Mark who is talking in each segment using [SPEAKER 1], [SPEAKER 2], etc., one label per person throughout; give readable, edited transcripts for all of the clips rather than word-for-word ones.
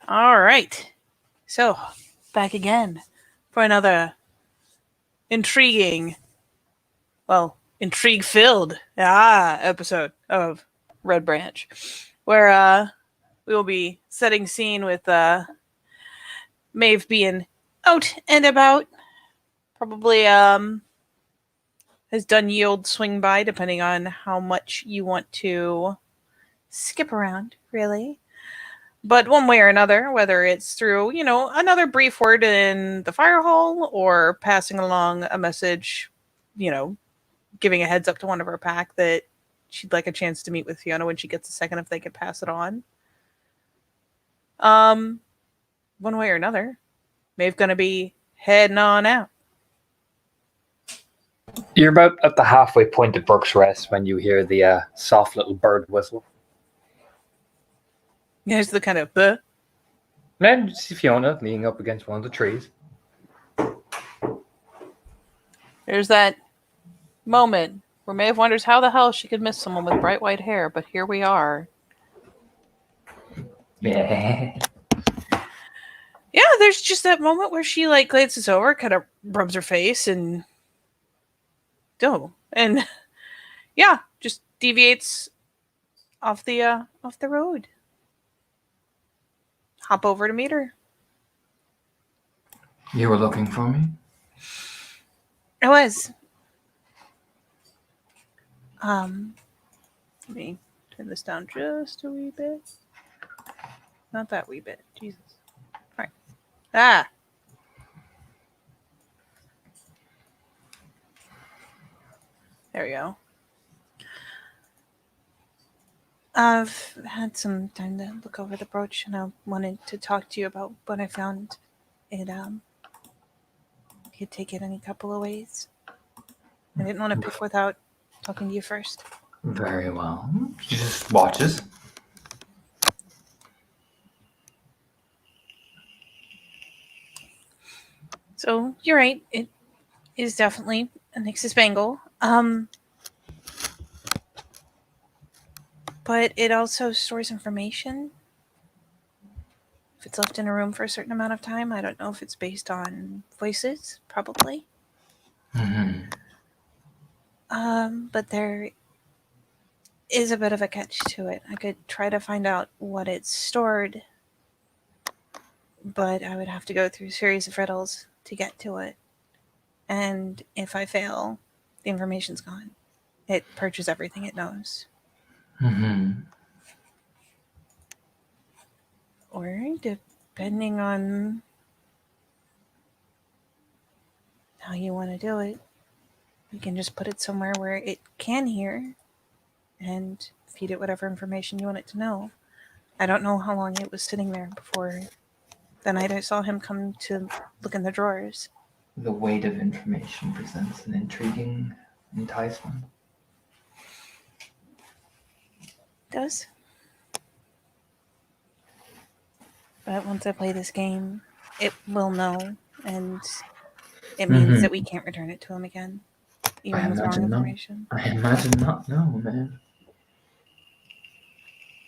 [SPEAKER 1] All right. So, back again for another intriguing, intrigue filled episode of Red Branch, where we will be setting scene with Maeve being out and about. Probably has done yield swing by, depending on how much you want to skip around, really. But one way or another, whether it's through, another brief word in the fire hall or passing along a message, you know, giving a heads up to one of our pack that she'd like a chance to meet with Fiona when she gets a second if they could pass it on. Um, One way or another, Maeve's gonna be heading on out.
[SPEAKER 2] You're about at the halfway point of Brooks Rest when you hear the soft little bird whistle.
[SPEAKER 1] There's the kind of
[SPEAKER 2] Then you see Fiona leaning up against one of the trees.
[SPEAKER 1] There's that moment where Maeve wonders how the hell she could miss someone with bright white hair, but here we are.
[SPEAKER 2] Yeah.
[SPEAKER 1] Yeah, there's just that moment where she glances over, kind of rubs her face, and and yeah, just deviates off the road. Hop over to meet her.
[SPEAKER 3] You were looking for me?
[SPEAKER 1] I was. Let me turn this down just a wee bit. Not that wee bit. Jesus. All right. There we go. I've had some time to look over the brooch, and I wanted to talk to you about what I found. It could take it any couple of ways. I didn't want to pick without talking to you first.
[SPEAKER 3] Very well. She just watches.
[SPEAKER 1] So you're right. It is definitely a Nix's bangle. But it also stores information. If it's left in a room for a certain amount of time, I don't know if it's based on voices, probably.
[SPEAKER 3] Mm-hmm.
[SPEAKER 1] But there is a bit of a catch to it. I could try to find out what it's stored, but I would have to go through a series of riddles to get to it. And if I fail, the information's gone. It purges everything it knows.
[SPEAKER 3] Mm-hmm.
[SPEAKER 1] Or, depending on how you want to do it, you can just put it somewhere where it can hear and feed it whatever information you want it to know. I don't know how long it was sitting there before the night I saw him come to look in the drawers.
[SPEAKER 3] The weight of information presents an intriguing enticement.
[SPEAKER 1] It does. But once I play this game, it will know, and it means that we can't return it to him again, even with wrong information.
[SPEAKER 3] I imagine not. No, man.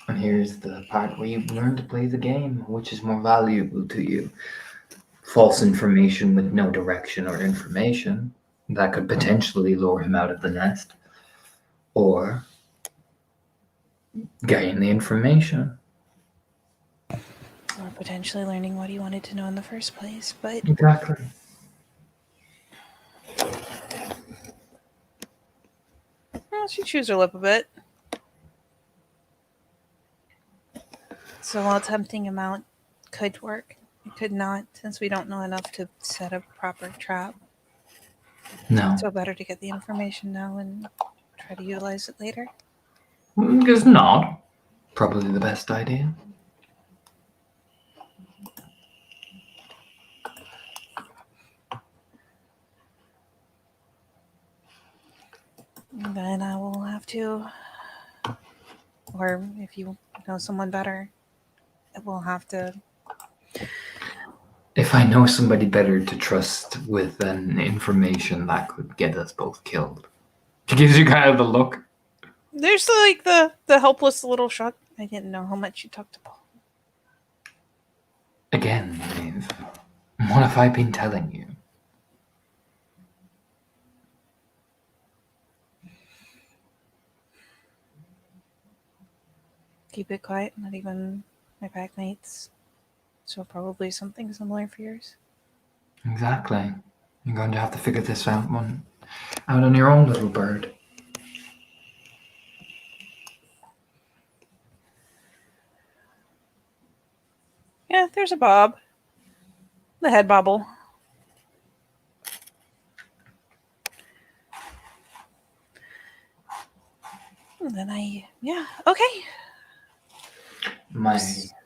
[SPEAKER 3] And here's the part where you learn to play the game. Which is more valuable to you? False information with no direction or information that could potentially lure him out of the nest, or getting the information.
[SPEAKER 1] Or potentially learning what he wanted to know in the first place, but...
[SPEAKER 3] Exactly.
[SPEAKER 1] Well, she chews her lip a bit. So while tempting amount could work, it could not, since we don't know enough to set a proper trap.
[SPEAKER 3] No.
[SPEAKER 1] So better to get the information now and try to utilize it later.
[SPEAKER 3] It's not probably the best idea.
[SPEAKER 1] Then I will have to, or if you know someone better, it will have to.
[SPEAKER 3] If I know somebody better to trust with an information that could get us both killed. She gives you kind of the look.
[SPEAKER 1] There's the helpless little shrug. I didn't know how much you talked about.
[SPEAKER 3] Again, Maeve, what have I been telling you?
[SPEAKER 1] Keep it quiet, not even my pack mates. So probably something similar for yours.
[SPEAKER 3] Exactly. You're going to have to figure this out on your own, little bird.
[SPEAKER 1] Yeah, there's a bob. The head bobble. And then okay.
[SPEAKER 3] My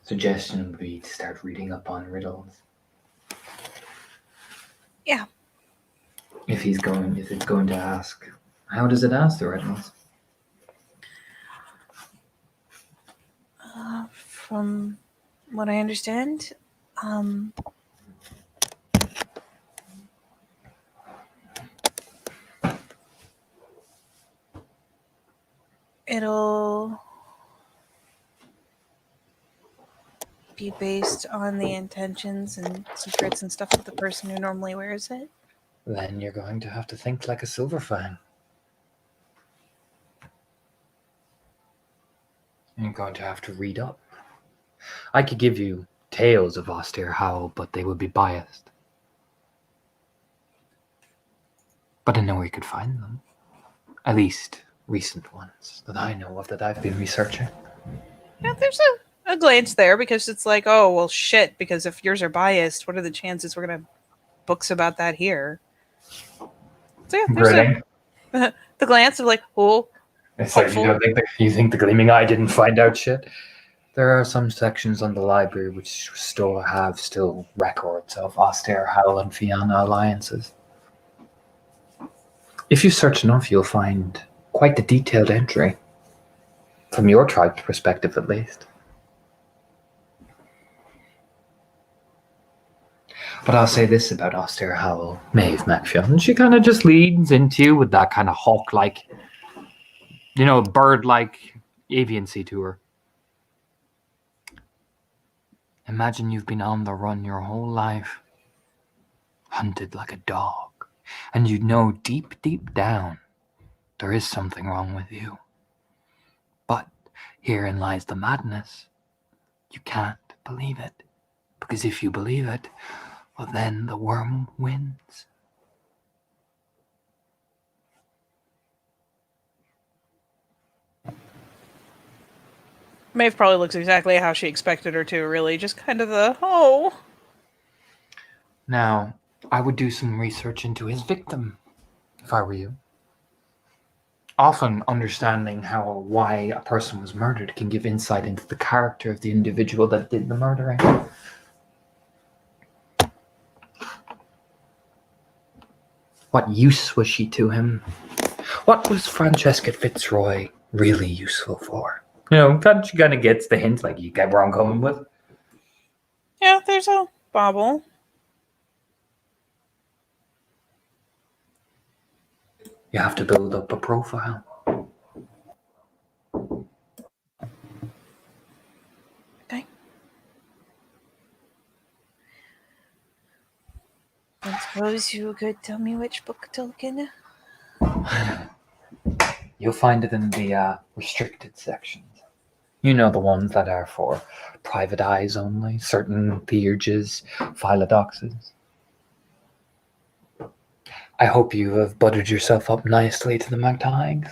[SPEAKER 3] suggestion would be to start reading up on riddles.
[SPEAKER 1] Yeah.
[SPEAKER 3] If it's going to ask, how does it ask the riddles?
[SPEAKER 1] From what I understand, it'll be based on the intentions and secrets and stuff of the person who normally wears it.
[SPEAKER 2] Then you're going to have to think like a silver fang. You're going to have to read up. I could give you tales of austere Howl, but they would be biased. But I know where you could find them. At least recent ones that I know of that I've been researching.
[SPEAKER 1] Yeah, there's a glance there because it's like, oh, well, shit, because if yours are biased, what are the chances we're going to have books about that here? So yeah, there's the glance of like, oh,
[SPEAKER 2] It's like you think the Gleaming Eye didn't find out shit? There are some sections on the library which still have records of austere Howl and Fianna alliances. If you search enough, you'll find quite the detailed entry. From your tribe's perspective, at least.
[SPEAKER 3] But I'll say this about austere Howl.
[SPEAKER 2] Maeve MacFionn, she kind of just leans into you with that kind of hawk-like, bird-like aviancy to her. Imagine you've been on the run your whole life, hunted like a dog, and you know deep, deep down there is something wrong with you. But herein lies the madness. You can't believe it, because if you believe it, well, then the worm wins.
[SPEAKER 1] Maeve probably looks exactly how she expected her to, really. Just kind of the, oh.
[SPEAKER 2] Now, I would do some research into his victim, if I were you. Often understanding why a person was murdered can give insight into the character of the individual that did the murdering. What use was she to him? What was Francesca Fitzroy really useful for? She kind of gets the hint, like, you get where I'm coming with.
[SPEAKER 1] Yeah, there's a bobble.
[SPEAKER 2] You have to build up a profile.
[SPEAKER 1] Okay. I suppose you could tell me which book to look in.
[SPEAKER 2] You'll find it in the restricted sections. You know, the ones that are for private eyes only, certain theurges, philodoxes. I hope you have buttered yourself up nicely to the MacTigs.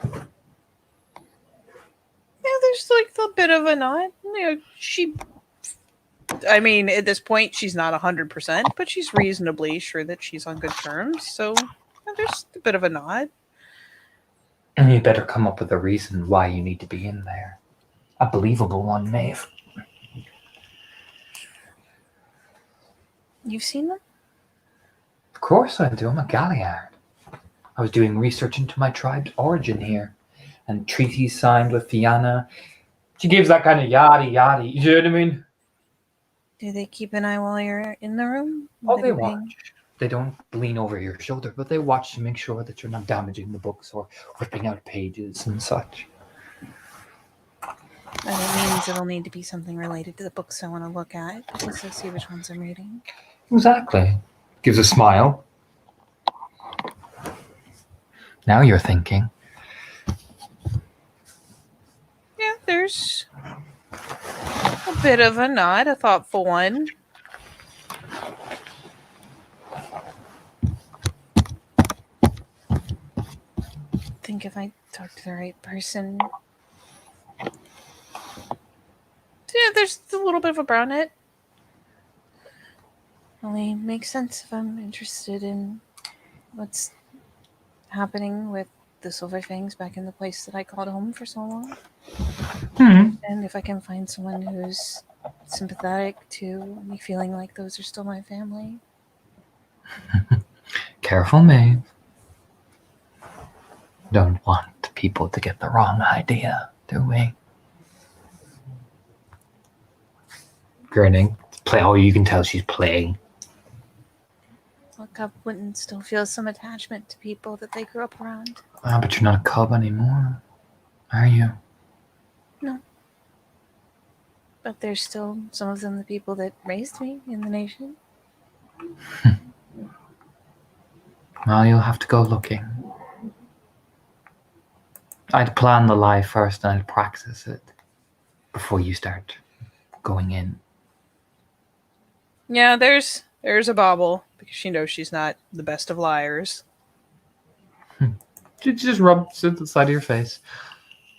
[SPEAKER 1] Yeah, there's like a bit of a nod. I mean, at this point, she's not 100%, but she's reasonably sure that she's on good terms. So there's a bit of a nod.
[SPEAKER 2] And you better come up with a reason why you need to be in there. A believable one, Maeve.
[SPEAKER 1] You've seen them?
[SPEAKER 2] Of course I do. I'm a Galliard. I was doing research into my tribe's origin here. And treaties signed with Fianna. She gives that kind of yada yada. You know what I mean?
[SPEAKER 1] Do they keep an eye while you're in the room?
[SPEAKER 2] Oh, they watch. They don't lean over your shoulder, but they watch to make sure that you're not damaging the books or ripping out pages and such.
[SPEAKER 1] And it means it'll need to be something related to the books I want to look at, because I'll see which ones I'm reading.
[SPEAKER 2] Exactly. Gives a smile. Now you're thinking.
[SPEAKER 1] Yeah, there's a bit of a nod, a thoughtful one. I think if I talk to the right person. Yeah, there's a little bit of a brown it. Only makes sense if I'm interested in what's happening with the Silver Fangs back in the place that I called home for so long. And if I can find someone who's sympathetic to me feeling like those are still my family.
[SPEAKER 2] Careful, Maeve. Don't want people to get the wrong idea, do we? Grinning. Oh, you can tell she's playing.
[SPEAKER 1] A cub wouldn't still feel some attachment to people that they grew up around.
[SPEAKER 2] Oh, but you're not a cub anymore, are you?
[SPEAKER 1] No. But there's still some of them the people that raised me in the nation.
[SPEAKER 2] Well, you'll have to go looking. I'd plan the lie first and I'd practice it before you start going in.
[SPEAKER 1] Yeah, there's a bobble, because she knows she's not the best of liars.
[SPEAKER 2] You just rub it the side of your face.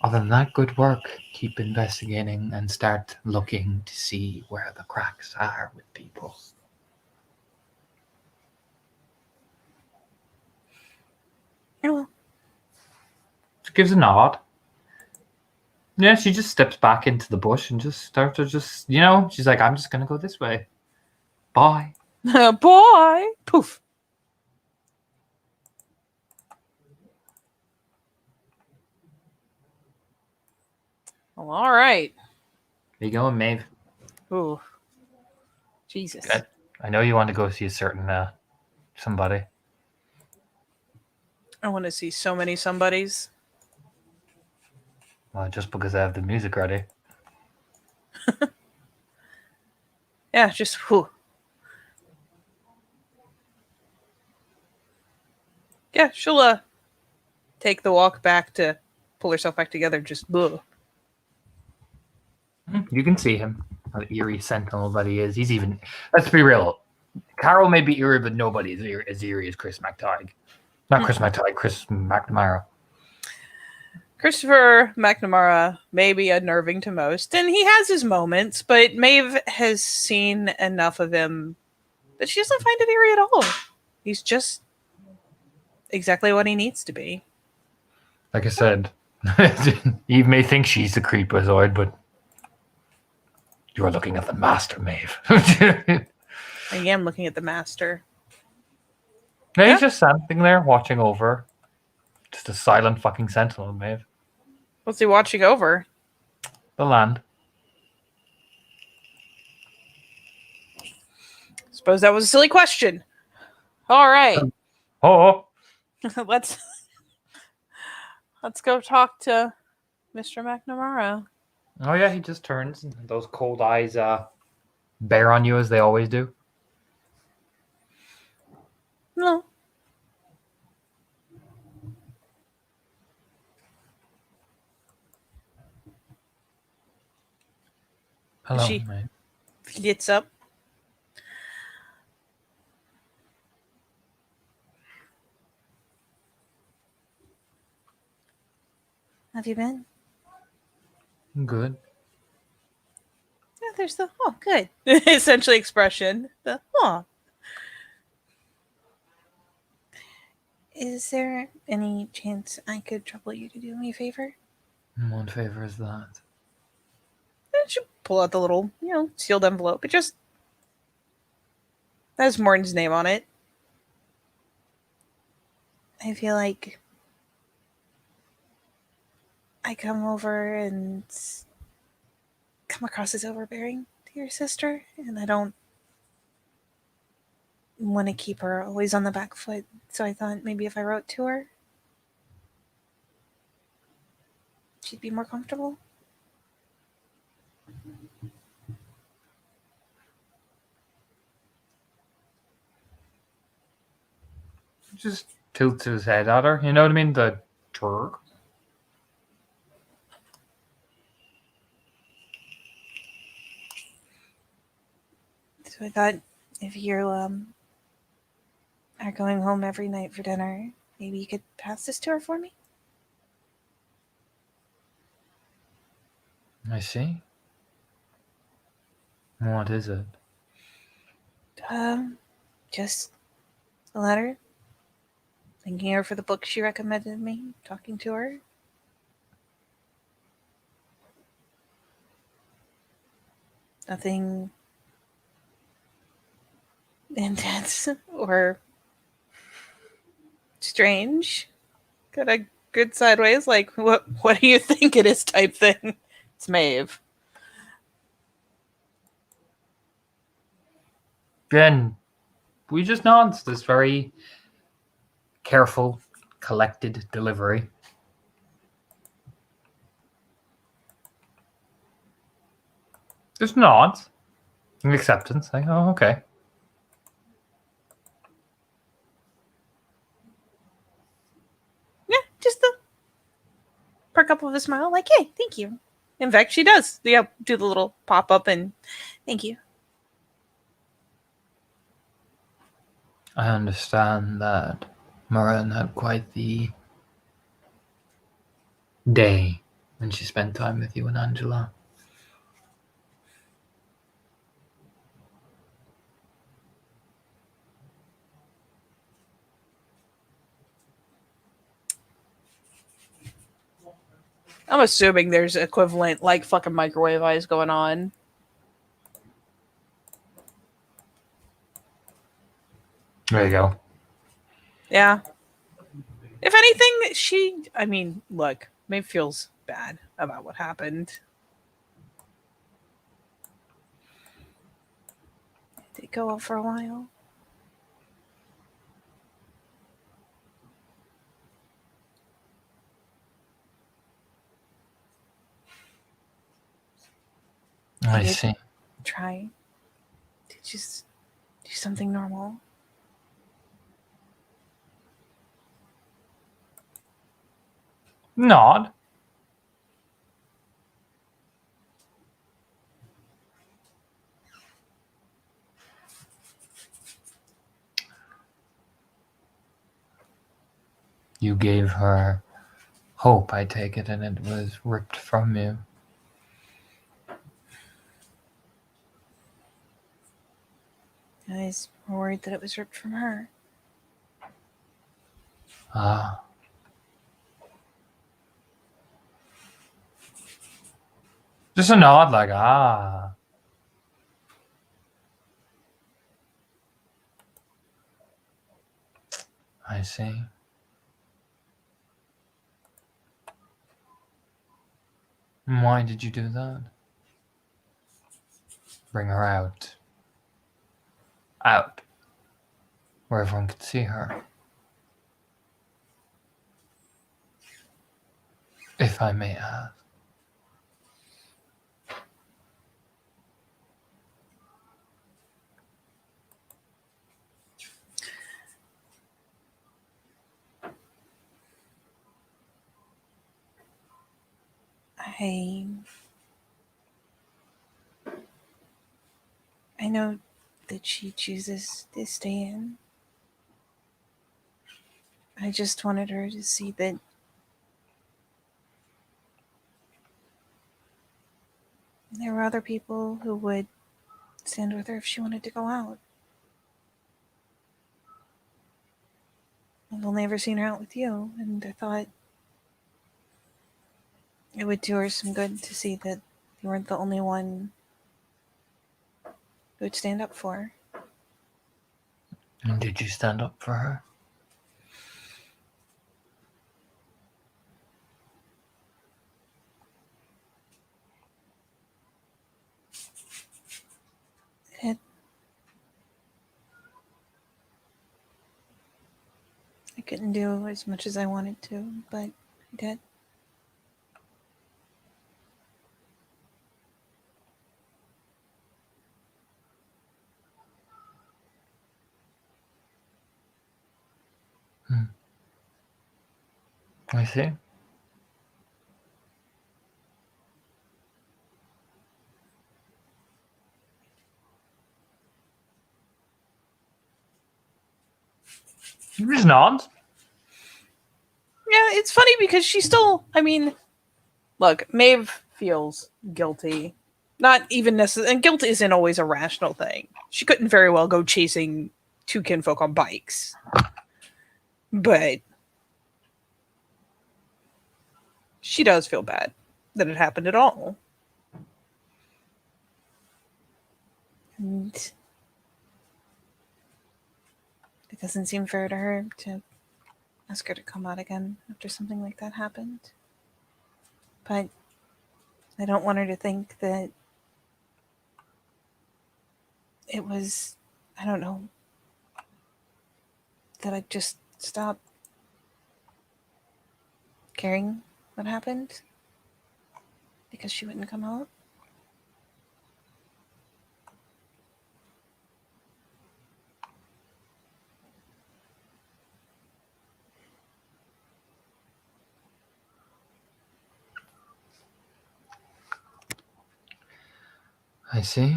[SPEAKER 2] Other than that, good work. Keep investigating and start looking to see where the cracks are with people.
[SPEAKER 1] I will.
[SPEAKER 2] She gives a nod. Yeah, she just steps back into the bush and just starts to she's like, I'm just going to go this way. Bye.
[SPEAKER 1] Boy! Poof! Well, all right.
[SPEAKER 2] There you go, Maeve.
[SPEAKER 1] Ooh. Jesus.
[SPEAKER 2] I know you want to go see a certain somebody.
[SPEAKER 1] I want to see so many somebodies.
[SPEAKER 2] Well, just because I have the music ready.
[SPEAKER 1] Yeah, just whew. Yeah, she'll take the walk back to pull herself back together. Just ugh.
[SPEAKER 2] You can see him. An eerie sentinel that he is. He's even. Let's be real. Carol may be eerie, but nobody is as eerie as Chris McTighe. Not Chris McTighe. Chris McNamara.
[SPEAKER 1] Christopher McNamara may be unnerving to most, and he has his moments, but Maeve has seen enough of him that she doesn't find it eerie at all. He's just exactly what he needs to be.
[SPEAKER 2] Like I said, Eve may think she's the creepazoid, but you are looking at the master, Maeve.
[SPEAKER 1] I am looking at the master.
[SPEAKER 2] Yeah, he's just standing there watching over. Just a silent fucking sentinel, Maeve.
[SPEAKER 1] What's he watching over?
[SPEAKER 2] The land.
[SPEAKER 1] Suppose that was a silly question. All right.
[SPEAKER 2] Oh.
[SPEAKER 1] let's go talk to Mr. McNamara.
[SPEAKER 2] Oh yeah, he just turns and those cold eyes bear on you as they always do.
[SPEAKER 1] No.
[SPEAKER 2] Hello,
[SPEAKER 1] She
[SPEAKER 2] mate.
[SPEAKER 1] flits up. Have you been?
[SPEAKER 2] Good.
[SPEAKER 1] Yeah, there's the good essentially expression. The Is there any chance I could trouble you to do me a favor?
[SPEAKER 2] What favor is that?
[SPEAKER 1] She pull out the little, sealed envelope. It just has Morton's name on it. I feel like I come over and come across as overbearing to your sister, and I don't want to keep her always on the back foot, so I thought maybe if I wrote to her, she'd be more comfortable.
[SPEAKER 2] just tilts his head at her. You know what I mean? The jerk.
[SPEAKER 1] So I thought if you are going home every night for dinner, maybe you could pass this to her for me?
[SPEAKER 2] I see. What is it?
[SPEAKER 1] Just a letter. Thanking her for the book she recommended me, talking to her. Nothing intense or strange. Got a good sideways, like, what do you think it is type thing. It's Maeve.
[SPEAKER 2] Then we just nods this very careful, collected delivery. Just nods. Acceptance. Like, oh, okay.
[SPEAKER 1] Yeah, just the perk up of a smile, like, hey, thank you. In fact, she does. Yeah, do the little pop up and thank you.
[SPEAKER 2] I understand that Marin had quite the day when she spent time with you and Angela.
[SPEAKER 1] I'm assuming there's equivalent, like, fucking microwave eyes going on.
[SPEAKER 2] There you go.
[SPEAKER 1] Yeah. If anything, I mean, look, Maeve feels bad about what happened. Did it go on for a while?
[SPEAKER 2] I
[SPEAKER 1] Did
[SPEAKER 2] see.
[SPEAKER 1] try to just do something normal.
[SPEAKER 2] Nod. You gave her hope, I take it, and it was ripped from you.
[SPEAKER 1] I was worried that it was ripped from her.
[SPEAKER 2] Ah. Just a nod, like, ah. I see. And why did you do that? Bring her out. Out. Where everyone could see her. If I may ask.
[SPEAKER 1] I know that she chooses to stay in. I just wanted her to see that there were other people who would stand with her if she wanted to go out. I've only ever seen her out with you, and I thought it would do her some good to see that you weren't the only one who would stand up for her.
[SPEAKER 2] And did you stand up for her?
[SPEAKER 1] I couldn't do as much as I wanted to, but I did.
[SPEAKER 2] I see. He just nods.
[SPEAKER 1] Yeah, it's funny because she still, I mean, look, Maeve feels guilty. Not even necessarily, and guilt isn't always a rational thing. She couldn't very well go chasing two kinfolk on bikes. But she does feel bad that it happened at all. And it doesn't seem fair to her to ask her to come out again after something like that happened. But I don't want her to think that it was, I don't know, that I just stopped caring what happened because she wouldn't come out.
[SPEAKER 2] I see.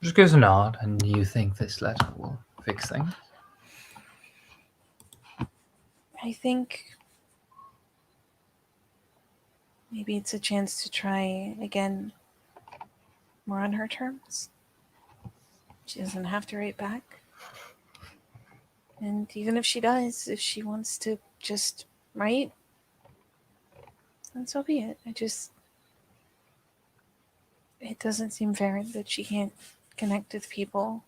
[SPEAKER 2] Just gives a nod, and you think this letter will fix things?
[SPEAKER 1] I think maybe it's a chance to try again more on her terms. She doesn't have to write back. And even if she does, if she wants to just write, then so be it. It doesn't seem fair that she can't connect with people.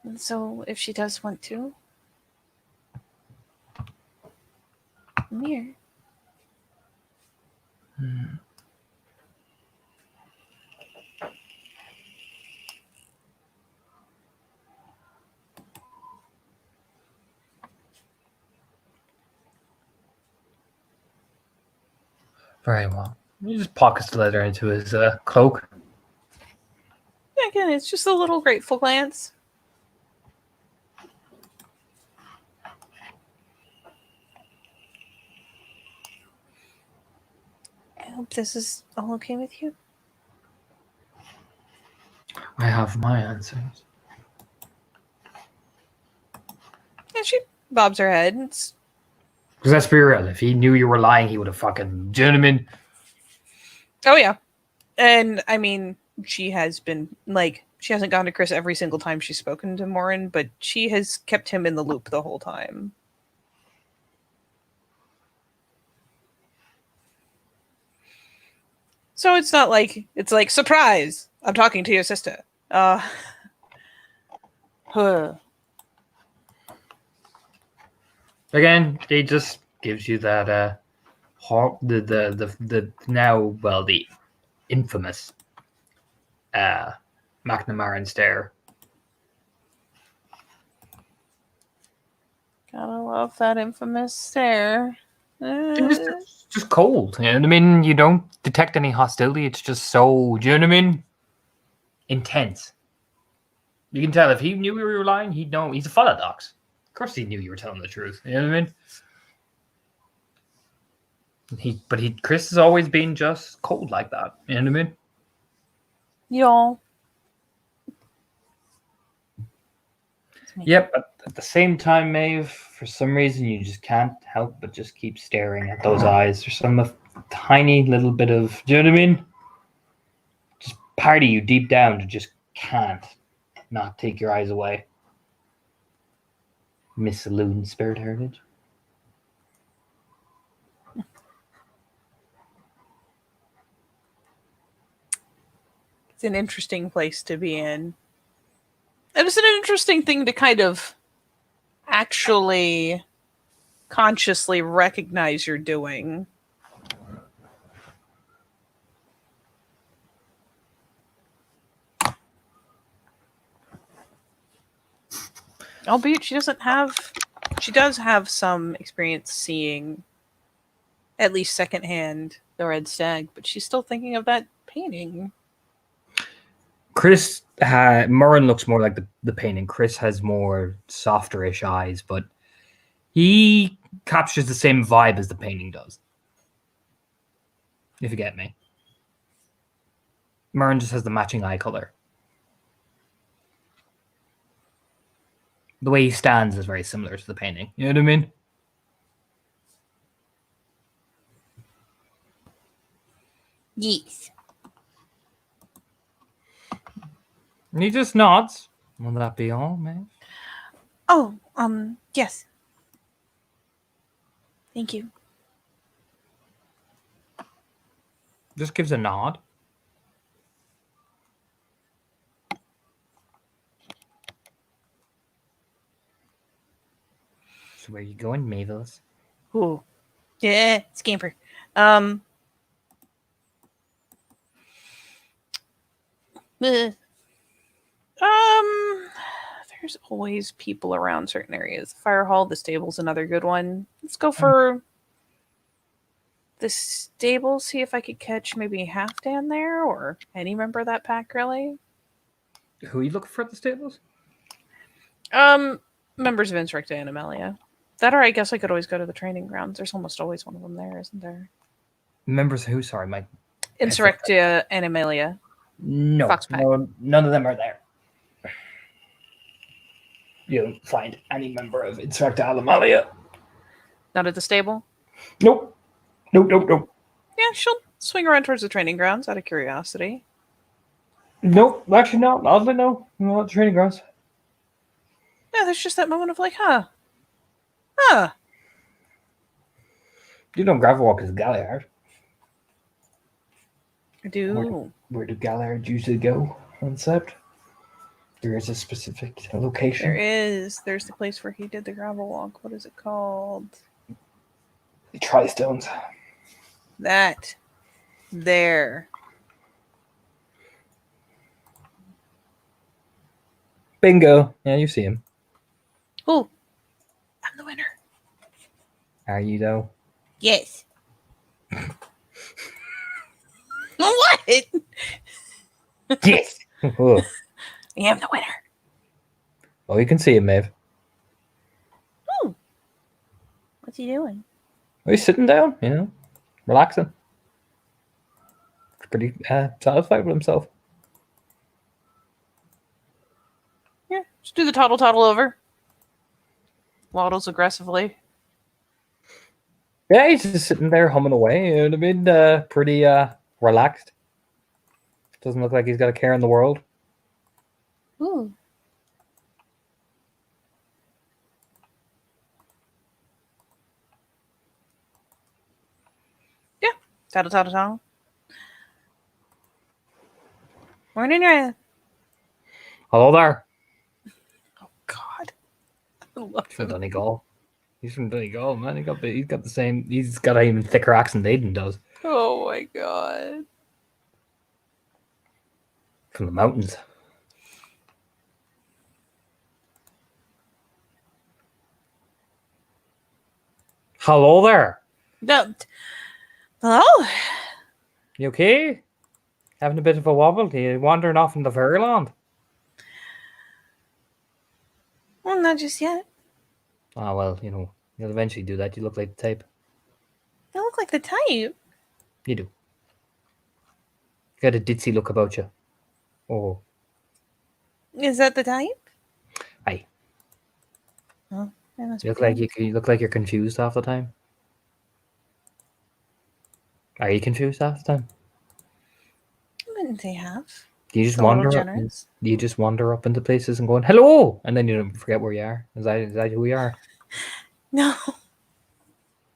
[SPEAKER 1] And so if she does want to, I'm here.
[SPEAKER 2] Very well. He just pockets the letter into his cloak.
[SPEAKER 1] Yeah, again, it's just a little grateful glance. I hope this is all okay with you.
[SPEAKER 2] I have my answers.
[SPEAKER 1] Yeah, she bobs her head. It's,
[SPEAKER 2] Because let's be real, if he knew you were lying, he would have fucking... Do you know what I mean?
[SPEAKER 1] oh, yeah. And, I mean, she has been, like, she hasn't gone to Chris every single time she's spoken to Morin, but she has kept him in the loop the whole time. So it's not like, it's like, surprise! I'm talking to your sister.
[SPEAKER 2] Again, he just gives you that the now, well, the infamous McNamara stare.
[SPEAKER 1] Gotta love that infamous stare.
[SPEAKER 2] It's just cold. You know what I mean? You don't detect any hostility. It's just so, do you know what I mean? Intense. You can tell if he knew you were lying, he'd know. He's a pholodox. Of course he knew you were telling the truth. You know what I mean? Chris has always been just cold like that. You know what I mean?
[SPEAKER 1] Y'all.
[SPEAKER 2] Yep, but at the same time, Maeve, for some reason you just can't help but just keep staring at those eyes. There's some tiny little bit of, do you know what I mean? Just part of you deep down to just can't not take your eyes away. Miss Saloon Spirit Heritage.
[SPEAKER 1] It's an interesting place to be in. It was an interesting thing to kind of actually consciously recognize you're doing. Albeit she does have some experience seeing, at least secondhand, the Red Stag, but she's still thinking of that painting.
[SPEAKER 2] Murren looks more like the painting. Chris has more softerish eyes, but he captures the same vibe as the painting does. If you get me. Murren just has the matching eye color. The way he stands is very similar to the painting. You know what I mean?
[SPEAKER 1] Yes.
[SPEAKER 2] And he just nods. Will that be all, man?
[SPEAKER 1] Oh, yes. Thank you.
[SPEAKER 2] Just gives a nod. So where are you going, Mavis?
[SPEAKER 1] Ooh. Yeah, scamper. Uh, there's always people around certain areas. Fire hall, the stable's another good one. Let's go for the stable, see if I could catch maybe Halfdan there or any member of that pack, really.
[SPEAKER 2] Who are you looking for at the stables?
[SPEAKER 1] Members of Insurrecta and Amelia. That, or I guess I could always go to the training grounds. There's almost always one of them there, isn't there?
[SPEAKER 2] Members who? Sorry, Mike.
[SPEAKER 1] Insurrecta and Amelia.
[SPEAKER 2] No, none of them are there. You don't find any member of Insurrecta Alamalia.
[SPEAKER 1] Not at the stable?
[SPEAKER 2] Nope. Nope.
[SPEAKER 1] Yeah, she'll swing around towards the training grounds out of curiosity.
[SPEAKER 2] Nope, actually no. Oddly no. Not training grounds.
[SPEAKER 1] Yeah, there's just that moment of like, huh.
[SPEAKER 2] You know gravel walk is Galliard.
[SPEAKER 1] I do.
[SPEAKER 2] Where do Galliards usually go on Sept? There is a specific location.
[SPEAKER 1] There is. There's the place where he did the gravel walk. What is it called?
[SPEAKER 2] The Tri-Stones.
[SPEAKER 1] That. There.
[SPEAKER 2] Bingo. Yeah, you see him.
[SPEAKER 1] Ooh. I'm the winner.
[SPEAKER 2] Are you though?
[SPEAKER 1] Yes. What?
[SPEAKER 2] Yes. Oh.
[SPEAKER 1] I am the winner.
[SPEAKER 2] Oh, you can see him, Maeve.
[SPEAKER 1] Ooh. What's he doing?
[SPEAKER 2] Oh, he's sitting down, relaxing. Pretty satisfied with himself.
[SPEAKER 1] Yeah, just do the toddle over. Waddles aggressively.
[SPEAKER 2] Yeah, he's just sitting there humming away. You know what I mean? Pretty relaxed. Doesn't look like he's got a care in the world.
[SPEAKER 1] Ooh. Yeah. Toddle. Morning, Ryan.
[SPEAKER 2] Hello there.
[SPEAKER 1] Oh, God. I love
[SPEAKER 2] He's from
[SPEAKER 1] him.
[SPEAKER 2] Donegal. He's from Donegal, man. He's got the same. He's got an even thicker accent than Aiden does.
[SPEAKER 1] Oh, my God.
[SPEAKER 2] From the mountains. Hello there.
[SPEAKER 1] No. Hello?
[SPEAKER 2] You okay? Having a bit of a wobble? Are you wandering off in the fairyland?
[SPEAKER 1] Well, not just yet.
[SPEAKER 2] Ah, well, you'll eventually do that. You look like the type.
[SPEAKER 1] You look like the type.
[SPEAKER 2] You do. You got a ditzy look about you. Oh.
[SPEAKER 1] Is that the type?
[SPEAKER 2] Aye.
[SPEAKER 1] Oh,
[SPEAKER 2] You look like you're confused half the time. Are you confused half the time?
[SPEAKER 1] I wouldn't say half.
[SPEAKER 2] Do you just
[SPEAKER 1] It's a little
[SPEAKER 2] wander up?
[SPEAKER 1] generous.
[SPEAKER 2] Do you just wander up into places and going hello, and then you don't forget where you are? Is that who we are?
[SPEAKER 1] No.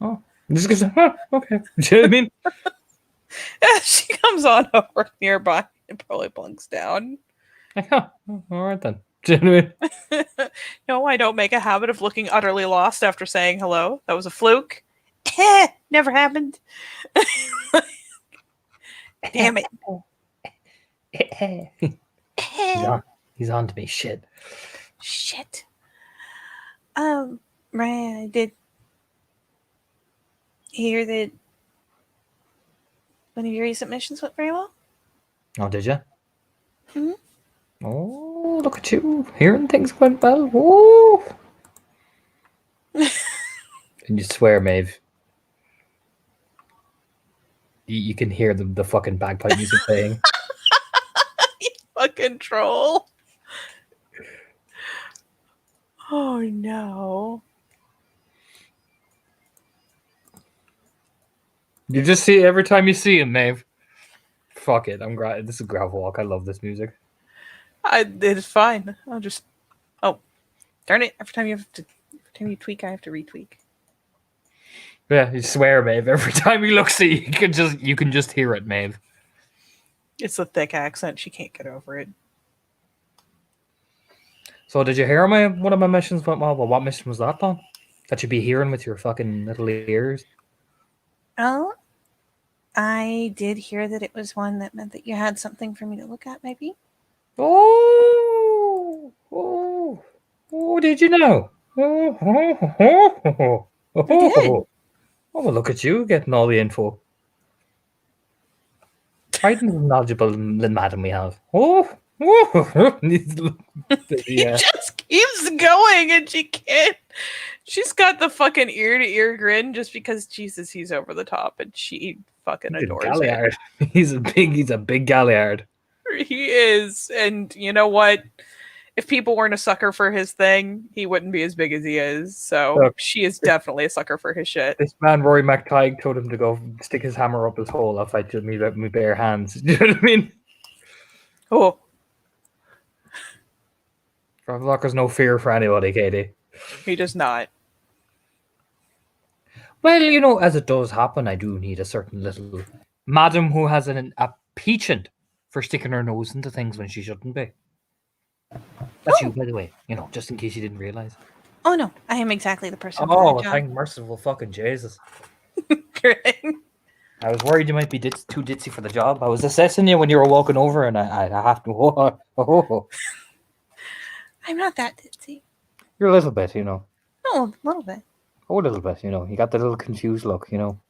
[SPEAKER 2] Oh, just goes, huh, okay. Do you know what I mean?
[SPEAKER 1] She comes on over nearby and probably plunks down.
[SPEAKER 2] Like, huh, all right then. Do you know what I mean?
[SPEAKER 1] No, I don't make a habit of looking utterly lost after saying hello. That was a fluke. Never happened. Damn it.
[SPEAKER 2] He's on to me. Shit.
[SPEAKER 1] Shit. Ryan, I did hear that one of your recent missions went very well.
[SPEAKER 2] Oh, did you?
[SPEAKER 1] Mhm.
[SPEAKER 2] Oh, look at you. Hearing things went well. Woo! And you swear, Maeve. You can hear the fucking bagpipe music playing.
[SPEAKER 1] Fucking troll. Oh no.
[SPEAKER 2] You just see it every time you see him, Maeve. Fuck it. This is gravel walk. I love this music.
[SPEAKER 1] It's fine. I'll just. Oh, darn it! Every time you tweak, I have to retweak.
[SPEAKER 2] Yeah, you swear, Maeve. Every time you look, see, you can just hear it, Maeve.
[SPEAKER 1] It's a thick accent. She can't get over it.
[SPEAKER 2] So did you hear one of my missions went well? Well, what mission was that, Don? That you'd be hearing with your fucking little ears?
[SPEAKER 1] Oh, I did hear that it was one that meant that you had something for me to look at, maybe.
[SPEAKER 2] Oh, did you know? Oh,
[SPEAKER 1] I did.
[SPEAKER 2] oh, well, look at you getting all the info. Right into the knowledgeable madam we have.
[SPEAKER 1] He just keeps going, and she can't. She's got the fucking ear to ear grin just because Jesus, he's over the top, and she fucking
[SPEAKER 2] He's a
[SPEAKER 1] adores
[SPEAKER 2] galliard. He's a big galliard.
[SPEAKER 1] it. He is, and you know what? If people weren't a sucker for his thing, he wouldn't be as big as he is. So
[SPEAKER 2] Look,
[SPEAKER 1] she is definitely a sucker for his shit.
[SPEAKER 2] this man Rory McTighe told him to go stick his hammer up his hole. I'll fight you with me bare hands. Do you know what I mean?
[SPEAKER 1] Oh,
[SPEAKER 2] Gravelwalker's no fear for anybody, Katie.
[SPEAKER 1] he does not.
[SPEAKER 2] Well, you know, as it does happen, I do need a certain little madam who has a penchant for sticking her nose into things when she shouldn't be. That's you, by the way. You know, just in case you didn't realize.
[SPEAKER 1] Oh no, I am exactly the person for
[SPEAKER 2] Oh,
[SPEAKER 1] that job.
[SPEAKER 2] thank merciful fucking Jesus.
[SPEAKER 1] Great.
[SPEAKER 2] I was worried you might be too ditzy for the job. I was assessing you when you were walking over, and I have to.
[SPEAKER 1] I'm not that ditzy.
[SPEAKER 2] You're a little bit, you know.
[SPEAKER 1] No, a little bit.
[SPEAKER 2] Oh, a little bit, you know. You got the little confused look, you know.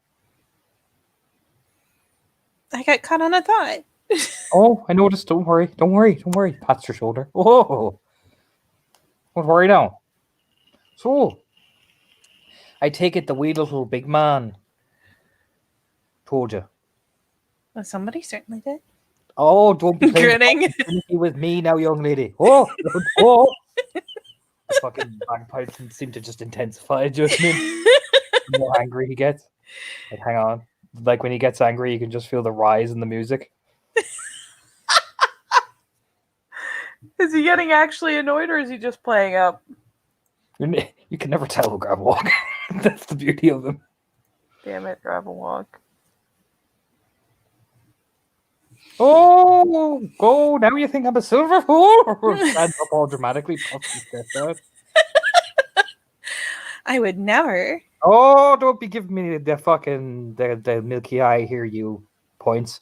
[SPEAKER 1] I got caught on a thought.
[SPEAKER 2] Oh, I noticed. Don't worry. Pats your shoulder. Oh, don't worry now. So, I take it the wee little big man told you.
[SPEAKER 1] Well, somebody certainly did.
[SPEAKER 2] Oh, don't be
[SPEAKER 1] Grinning.
[SPEAKER 2] with me now, young lady. Oh. The fucking bagpipes seem to just intensify. Just the more angry he gets. Like, hang on. Like when he gets angry, you can just feel the rise in the music.
[SPEAKER 1] Is he getting actually annoyed, or is he just playing up?
[SPEAKER 2] You can never tell who grab walk. That's the beauty of them.
[SPEAKER 1] Damn it, gravel walk.
[SPEAKER 2] Oh, go now! You think I'm a silver fool? Stands up all dramatically, puffs his chest out.
[SPEAKER 1] I would never.
[SPEAKER 2] Oh, don't be giving me the fucking the milky eye here, you points.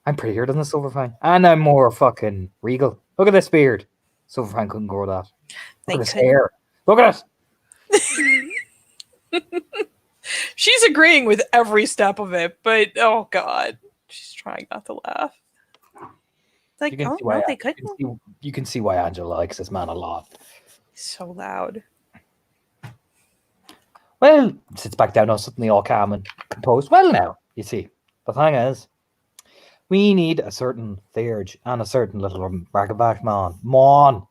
[SPEAKER 2] I'm prettier than the Silverfang, and I'm more fucking regal. Look at this beard. Silverfang couldn't grow that. Look at his hair. Look at it.
[SPEAKER 1] She's agreeing with every step of it, but oh god, she's trying not to laugh. It's like, oh no, they couldn't.
[SPEAKER 2] You can see why Angela likes this man a lot.
[SPEAKER 1] He's so loud.
[SPEAKER 2] Well, sits back down now, suddenly all calm and composed. Well, now, you see, the thing is, we need a certain theurge and a certain little ragaback man. Mon!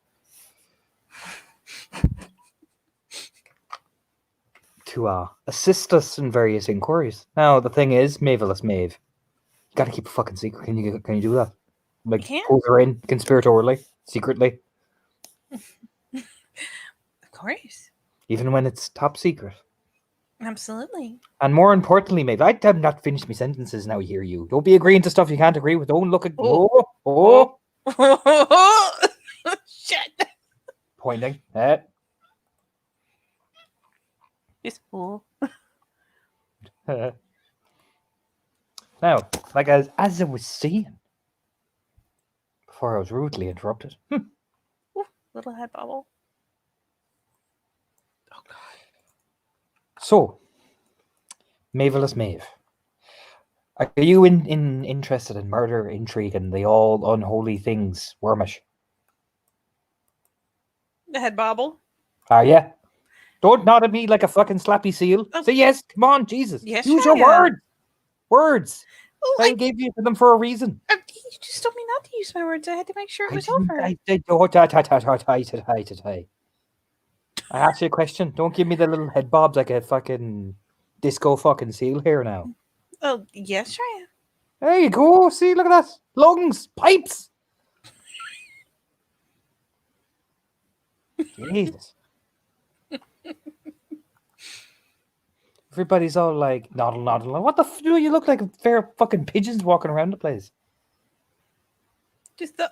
[SPEAKER 2] To assist us in various inquiries. Now, the thing is, Mavelous Maeve, you gotta keep a fucking secret. Can you do that? Like, pull her in conspiratorially, secretly?
[SPEAKER 1] Of course.
[SPEAKER 2] Even when it's top secret.
[SPEAKER 1] Absolutely.
[SPEAKER 2] And more importantly, Maeve, I have not finished my sentences now. Hear you? Don't be agreeing to stuff you can't agree with. Don't look at
[SPEAKER 1] Shit.
[SPEAKER 2] Pointing.
[SPEAKER 1] Yes. Oh.
[SPEAKER 2] Now, like as I was saying before I was rudely interrupted.
[SPEAKER 1] Ooh, little head bubble. Oh god.
[SPEAKER 2] So, Mavelous Maeve, Are you interested in murder, intrigue, and the all unholy things, Wormish?
[SPEAKER 1] The head bobble.
[SPEAKER 2] Are you? Don't nod at me like a fucking slappy seal.
[SPEAKER 1] Oh.
[SPEAKER 2] Say yes. Come on, Jesus.
[SPEAKER 1] Yes,
[SPEAKER 2] Use
[SPEAKER 1] I
[SPEAKER 2] your
[SPEAKER 1] am.
[SPEAKER 2] words. Words.
[SPEAKER 1] Oh,
[SPEAKER 2] I gave you them for a reason.
[SPEAKER 1] you just told me not to use my words. I had to make sure it was
[SPEAKER 2] didn't.
[SPEAKER 1] over.
[SPEAKER 2] I asked you a question. Don't give me the little head bobs like a fucking disco fucking seal here now.
[SPEAKER 1] Oh, yes, I am.
[SPEAKER 2] There you go. See, look at that. Lungs, pipes. Jesus. Everybody's all like noddle. What the f do you look like? A fair fucking pigeons walking around the place.
[SPEAKER 1] Just the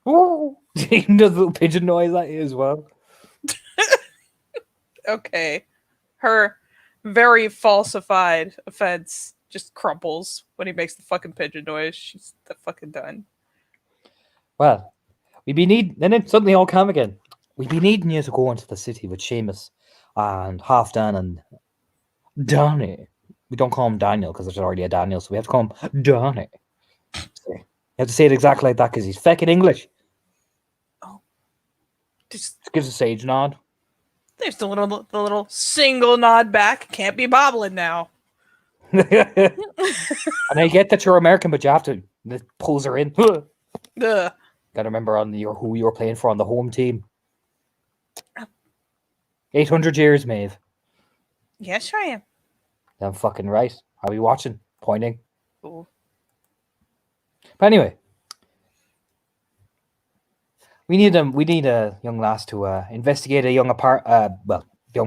[SPEAKER 2] Oh, he does a little pigeon noise at you as well.
[SPEAKER 1] Okay. Her very falsified offense just crumples when he makes the fucking pigeon noise. She's fucking done.
[SPEAKER 2] Well, we be need, then it suddenly all calm again. We be needing you to go into the city with Seamus and Halfdan and Donny. We don't call him Daniel because there's already a Daniel, so we have to call him Donny. You have to say it exactly like that because he's feckin' English.
[SPEAKER 1] Just
[SPEAKER 2] gives a sage nod.
[SPEAKER 1] there's the little single nod back. Can't be bobbling now.
[SPEAKER 2] And I get that you're American, but you have to. It pulls her in.
[SPEAKER 1] Ugh.
[SPEAKER 2] Gotta remember who you're playing for on the home team. 800 years, Maeve.
[SPEAKER 1] Yes, I am.
[SPEAKER 2] I'm fucking right. Are we watching? Pointing.
[SPEAKER 1] Ooh.
[SPEAKER 2] But anyway, we need a young lass to investigate a young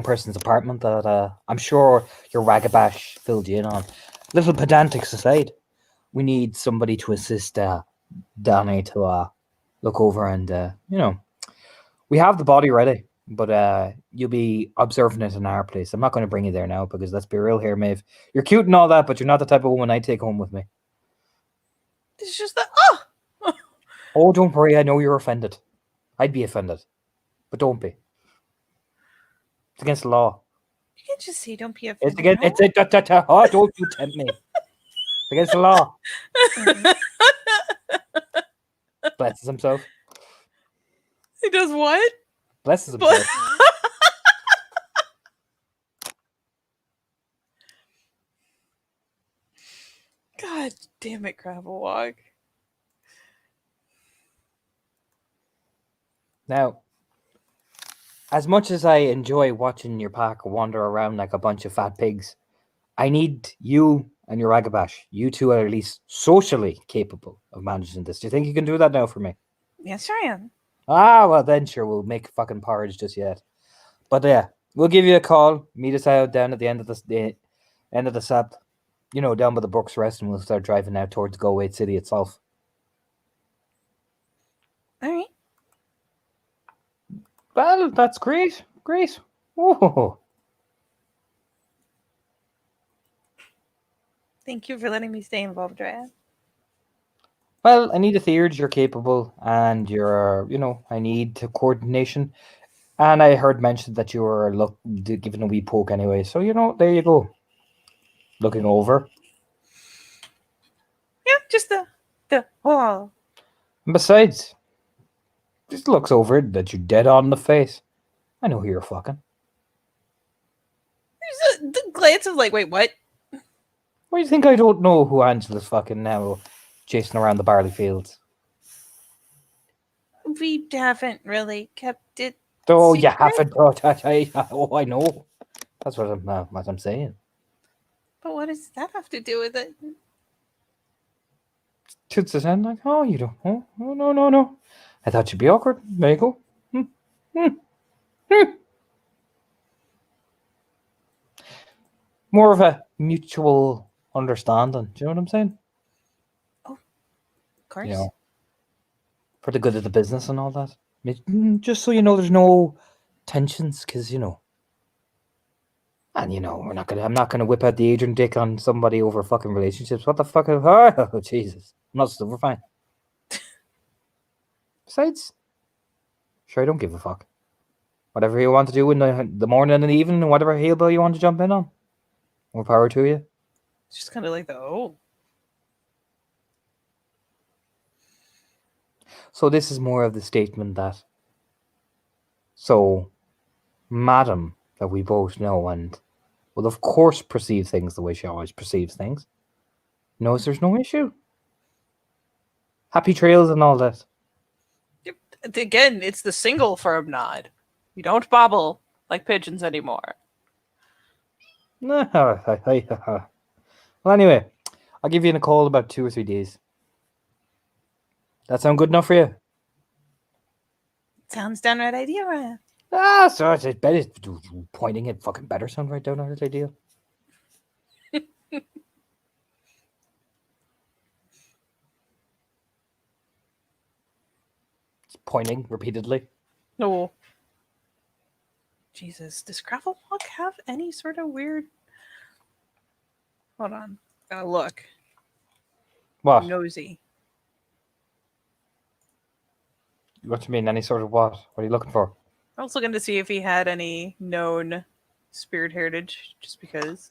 [SPEAKER 2] person's apartment that I'm sure your ragabash filled you in on. Little pedantic aside, we need somebody to assist Danny to look over and we have the body ready, but you'll be observing it in our place. I'm not going to bring you there now because let's be real here, Maeve. You're cute and all that, but you're not the type of woman I'd take home with me.
[SPEAKER 1] It's just that
[SPEAKER 2] Oh, don't worry. I know you're offended. I'd be offended, but don't be. It's against the law.
[SPEAKER 1] you can just say don't be
[SPEAKER 2] It's
[SPEAKER 1] offended.
[SPEAKER 2] against. Oh, don't you tempt me. It's against the law. Blesses himself.
[SPEAKER 1] He does what?
[SPEAKER 2] Blesses himself.
[SPEAKER 1] God damn it, Gravel Walk.
[SPEAKER 2] Now, as much as I enjoy watching your pack wander around like a bunch of fat pigs, I need you and your ragabash. You two are at least socially capable of managing this. Do you think you can do that now for me?
[SPEAKER 1] Yes, I am.
[SPEAKER 2] Ah, well then, sure, we'll make fucking porridge just yet. But yeah, we'll give you a call. Meet us out down at the end of the sap, down by the Brooks Rest, and we'll start driving out towards Galway City itself.
[SPEAKER 1] All right.
[SPEAKER 2] Well, that's great. Great. Whoa.
[SPEAKER 1] Thank you for letting me stay involved, Raya.
[SPEAKER 2] Well, I need a theory you're capable, and I need coordination. And I heard mentioned that you were given a wee poke anyway. So, there you go. Looking over.
[SPEAKER 1] Yeah, just the
[SPEAKER 2] And besides, just looks over that you're dead on the face. I know who you're fucking.
[SPEAKER 1] There's the glance of like, wait, what?
[SPEAKER 2] Why do you think I don't know who Angela's fucking now chasing around the barley fields?
[SPEAKER 1] We haven't really kept it.
[SPEAKER 2] Oh, you
[SPEAKER 1] secret?
[SPEAKER 2] haven't. I know. That's what I'm saying.
[SPEAKER 1] But what does that have to do with it?
[SPEAKER 2] Toots his hand like, oh, you don't. Oh, no. I thought you'd be awkward. There you go. More of a mutual understanding. Do you know what I'm saying?
[SPEAKER 1] Of course.
[SPEAKER 2] For the good of the business and all that. Just so you know, there's no tensions, because and I'm not gonna whip out the Adrian dick on somebody over fucking relationships. What the fuck? Oh, Jesus. I'm not we're fine. Besides, sure, I don't give a fuck. Whatever you want to do in the morning and the evening, and whatever hillbill you want to jump in on. More power to you.
[SPEAKER 1] It's just kind of like the
[SPEAKER 2] So this is more of the statement that, so, Madam, that we both know and will of course perceive things the way she always perceives things, knows there's no issue. Happy trails and all that.
[SPEAKER 1] Again, it's the single firm nod. You don't bobble like pigeons anymore.
[SPEAKER 2] Well, anyway, I'll give you a call about 2 or 3 days. That sound good enough for you?
[SPEAKER 1] Sounds downright idea, Ryan.
[SPEAKER 2] So it's better pointing it fucking better sound right down our idea. It's pointing repeatedly.
[SPEAKER 1] No. Jesus, does Gravelwalk have any sort of weird? Hold on, gotta look.
[SPEAKER 2] What?
[SPEAKER 1] Nosy.
[SPEAKER 2] What do you mean? Any sort of what? What are you looking for?
[SPEAKER 1] I was looking to see if he had any known spirit heritage, just because.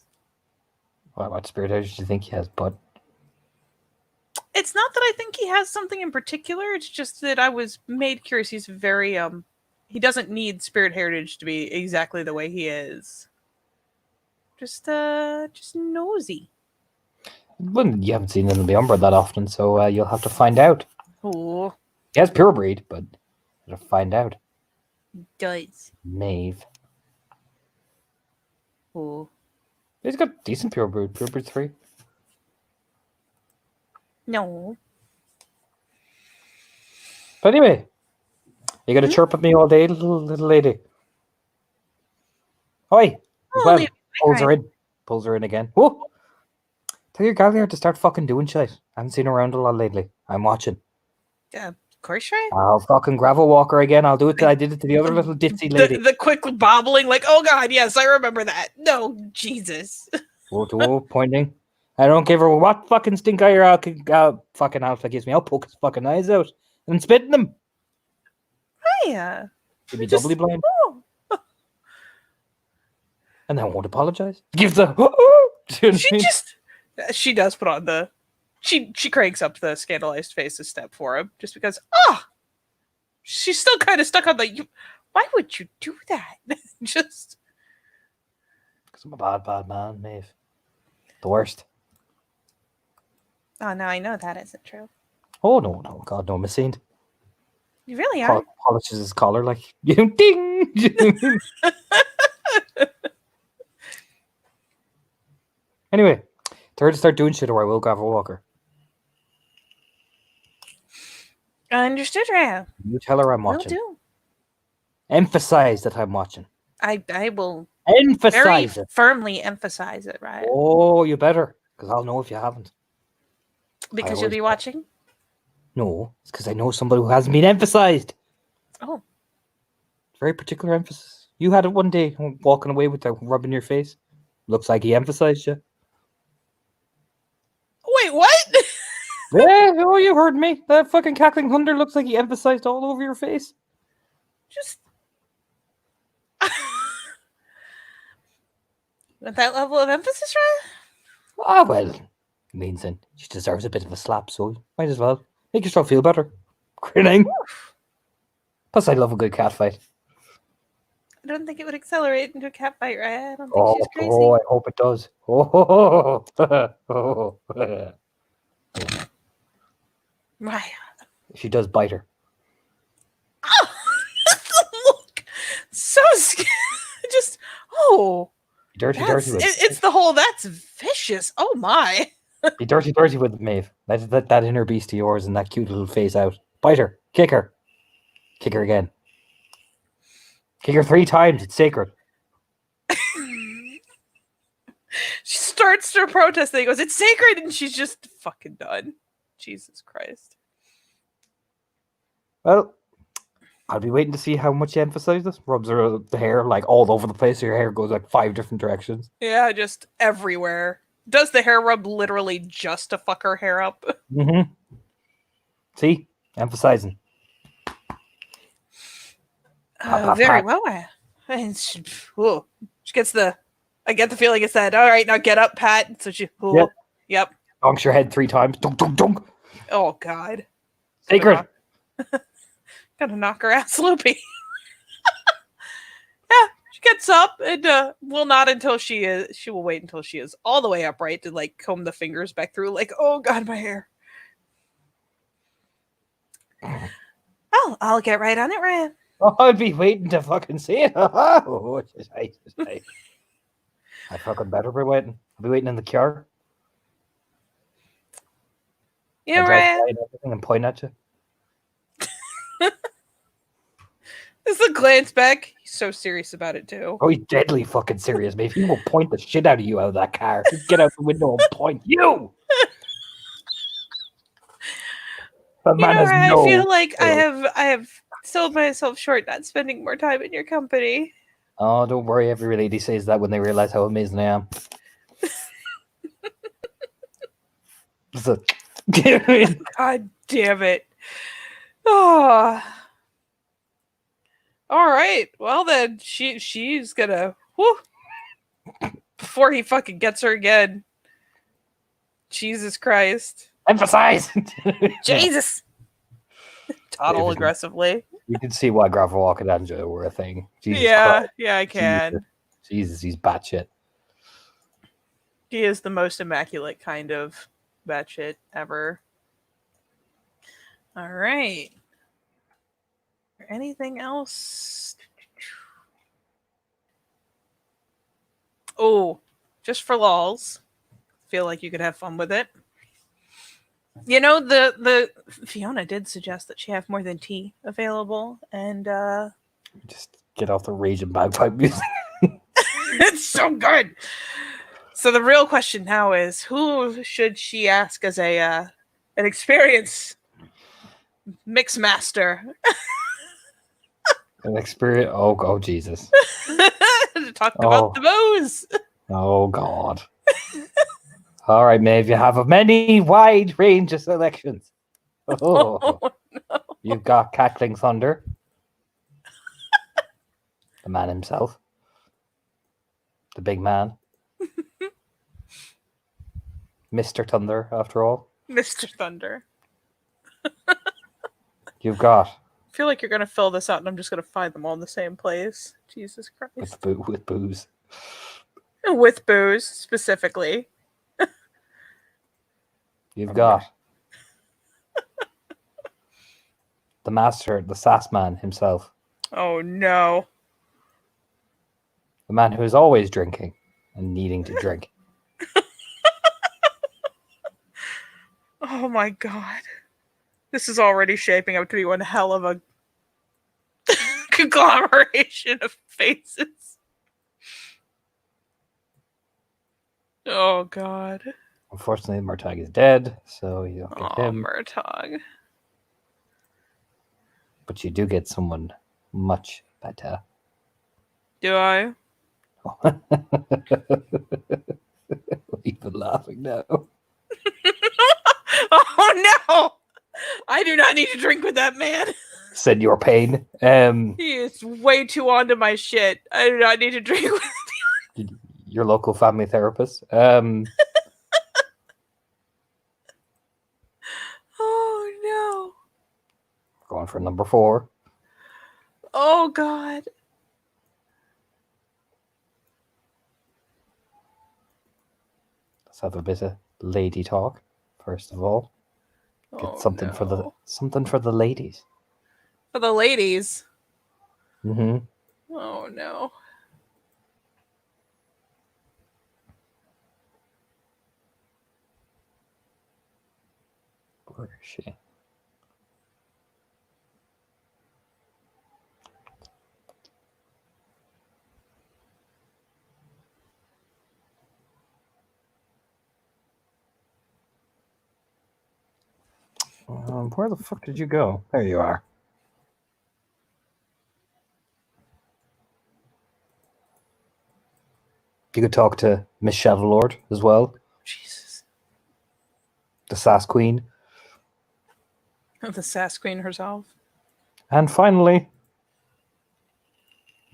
[SPEAKER 2] What spirit heritage do you think he has, bud?
[SPEAKER 1] It's not that I think he has something in particular. It's just that I was made curious. He's very he doesn't need spirit heritage to be exactly the way he is. Just nosy.
[SPEAKER 2] Well, you haven't seen him in the Umbra that often, so you'll have to find out.
[SPEAKER 1] Oh,
[SPEAKER 2] He has pure breed, but you'll have to find out.
[SPEAKER 1] does.
[SPEAKER 2] Maeve.
[SPEAKER 1] Oh.
[SPEAKER 2] He's got decent pure breed. Pure breed 3.
[SPEAKER 1] No.
[SPEAKER 2] But anyway, you got to chirp at me all day, little lady. Oi! Well, pulls her in. Pulls her in again. Whoa! Tell your gal here to start fucking doing shit. I haven't seen her around a lot lately. I'm watching.
[SPEAKER 1] Of course, right?
[SPEAKER 2] I'll fucking gravel walk her again. I'll do it. I did it to the other little ditzy lady.
[SPEAKER 1] The quick bobbling, like, oh god, yes, I remember that. No, Jesus.
[SPEAKER 2] Whoa, pointing. I don't give her what fucking stink eye fucking Alpha gives me. I'll poke his fucking eyes out and spit in them.
[SPEAKER 1] Yeah.
[SPEAKER 2] He'll be doubly blind.
[SPEAKER 1] Oh.
[SPEAKER 2] And then won't apologize. Gives the.
[SPEAKER 1] She does put on the. She cranks up the scandalized face a step for him, just because. She's still kind of stuck on the. Why would you do that? Just.
[SPEAKER 2] Because I'm a bad man, Maeve. The worst.
[SPEAKER 1] Oh, no, I know that isn't true.
[SPEAKER 2] Oh no, God no, Missing.
[SPEAKER 1] You really are.
[SPEAKER 2] Polishes his collar like ding. Anyway, tell her to start doing shit or I will gravel walker.
[SPEAKER 1] Understood, Raya.
[SPEAKER 2] You tell her I'm
[SPEAKER 1] Will
[SPEAKER 2] watching.
[SPEAKER 1] do.
[SPEAKER 2] Emphasize that I'm watching.
[SPEAKER 1] I will
[SPEAKER 2] Emphasize
[SPEAKER 1] very
[SPEAKER 2] it.
[SPEAKER 1] firmly emphasize it, right?
[SPEAKER 2] Oh, you better, because I'll know if you haven't.
[SPEAKER 1] Because you'll be watching?
[SPEAKER 2] No, it's because I know somebody who hasn't been emphasized.
[SPEAKER 1] Oh.
[SPEAKER 2] Very particular emphasis. You had it one day, walking away with the rub in your face. Looks like he emphasized you.
[SPEAKER 1] Wait, what?
[SPEAKER 2] Yeah, oh, you heard me. That fucking cackling thunder looks like he emphasized all over your face.
[SPEAKER 1] Just. With that level of emphasis, right?
[SPEAKER 2] Ah, well, means then she deserves a bit of a slap, so might as well. Make yourself feel better. Grinning. Plus, I love a good cat fight.
[SPEAKER 1] I don't think it would accelerate into a cat fight, right? I don't think she's crazy.
[SPEAKER 2] Oh, I hope it does. Oh.
[SPEAKER 1] Right.
[SPEAKER 2] She does bite her.
[SPEAKER 1] Oh, look, so scary. Just
[SPEAKER 2] Be dirty with it.
[SPEAKER 1] It's the whole that's vicious. Oh my.
[SPEAKER 2] Be dirty with it, Maeve. Let that inner beast of yours and that cute little face out. Bite her. Kick her. Kick her again. Kick her 3 times. It's sacred.
[SPEAKER 1] She starts to protest and he goes, it's sacred, and she's just fucking done. Jesus Christ.
[SPEAKER 2] Well, I'll be waiting to see how much you emphasize this. Rubs her the hair like all over the place. So your hair goes like 5 different directions.
[SPEAKER 1] Yeah, just everywhere. Does the hair rub literally just to fuck her hair up?
[SPEAKER 2] Mm-hmm. See? Emphasizing.
[SPEAKER 1] Very well. And she gets the I get the feeling it said, "All right, now get up, Pat." So she,
[SPEAKER 2] Yep.
[SPEAKER 1] yep.
[SPEAKER 2] Donks your head 3 times. Dunk, dunk, dunk.
[SPEAKER 1] Oh God,
[SPEAKER 2] Sacred.
[SPEAKER 1] gotta knock her ass loopy. Yeah, she gets up and will not until she will wait until she is all the way upright to like comb the fingers back through. Like, oh God, my hair. Oh, I'll get right on it, Ryan.
[SPEAKER 2] Oh, I'd be waiting to fucking see it. Oh, just hate. I fucking better be waiting. I'll be waiting in the cure.
[SPEAKER 1] You know,
[SPEAKER 2] I'll drive
[SPEAKER 1] Ryan.
[SPEAKER 2] by and everything and point at you.
[SPEAKER 1] This is a glance back. He's so serious about it too.
[SPEAKER 2] Oh, he's deadly fucking serious, mate. He will point the shit out of you out of that car. He'll get out the window and point you. That man has
[SPEAKER 1] Ryan,
[SPEAKER 2] no.
[SPEAKER 1] I feel like
[SPEAKER 2] skill.
[SPEAKER 1] I have sold myself short not spending more time in your company.
[SPEAKER 2] Oh, don't worry. Every lady says that when they realize how amazing I am. So,
[SPEAKER 1] God damn it. Oh. All right. Well then, she's gonna. Whew, before he fucking gets her again. Jesus Christ.
[SPEAKER 2] emphasize.
[SPEAKER 1] Jesus. Toddle
[SPEAKER 2] David,
[SPEAKER 1] aggressively.
[SPEAKER 2] you can see why Gravel Walk and Angela were a thing. Jesus
[SPEAKER 1] Yeah,
[SPEAKER 2] Christ.
[SPEAKER 1] yeah, I can.
[SPEAKER 2] Jesus, he's batshit.
[SPEAKER 1] He is the most immaculate kind of batshit ever. All right. Anything else? Oh, just for lols. Feel like you could have fun with it. You know, the Fiona did suggest that she have more than tea available, and
[SPEAKER 2] Just get off the raging bagpipe music.
[SPEAKER 1] it's so good. So the real question now is, who should she ask as a an experienced mix master
[SPEAKER 2] An experience. Oh, Jesus.
[SPEAKER 1] to talk about the booze?
[SPEAKER 2] Oh, God. All right, Maeve, you have a many wide range of selections. Oh,
[SPEAKER 1] No.
[SPEAKER 2] you've got Cackling Thunder, the man himself, the big man, Mr. Thunder, after all.
[SPEAKER 1] Mr. Thunder.
[SPEAKER 2] You've got
[SPEAKER 1] I feel like you're gonna fill this out, and I'm just gonna find them all in the same place. Jesus Christ.
[SPEAKER 2] with booze.
[SPEAKER 1] With booze, specifically.
[SPEAKER 2] You've got the master, the sass man himself,
[SPEAKER 1] Oh no.
[SPEAKER 2] the man who is always drinking and needing to drink.
[SPEAKER 1] Oh my God. This is already shaping up to be one hell of a conglomeration of faces. Oh God.
[SPEAKER 2] Unfortunately, Murtagh is dead, so you don't get
[SPEAKER 1] Oh,
[SPEAKER 2] him.
[SPEAKER 1] Murtagh.
[SPEAKER 2] But you do get someone much better.
[SPEAKER 1] Do I?
[SPEAKER 2] Even laughing now.
[SPEAKER 1] Oh no! I do not need to drink with that man.
[SPEAKER 2] Said your pain.
[SPEAKER 1] He is way too onto my shit. I do not need to drink with
[SPEAKER 2] Your local family therapist.
[SPEAKER 1] Oh no.
[SPEAKER 2] Going for number 4.
[SPEAKER 1] Oh God.
[SPEAKER 2] Let's have a bit of lady talk first of all. Get something for the ladies.
[SPEAKER 1] For the ladies.
[SPEAKER 2] Mm-hmm.
[SPEAKER 1] Oh no.
[SPEAKER 2] Where is she? Where the fuck did you go? There you are. You could talk to Miss Shavelord as well.
[SPEAKER 1] Jesus.
[SPEAKER 2] The Sass Queen.
[SPEAKER 1] The Sass Queen herself.
[SPEAKER 2] And finally,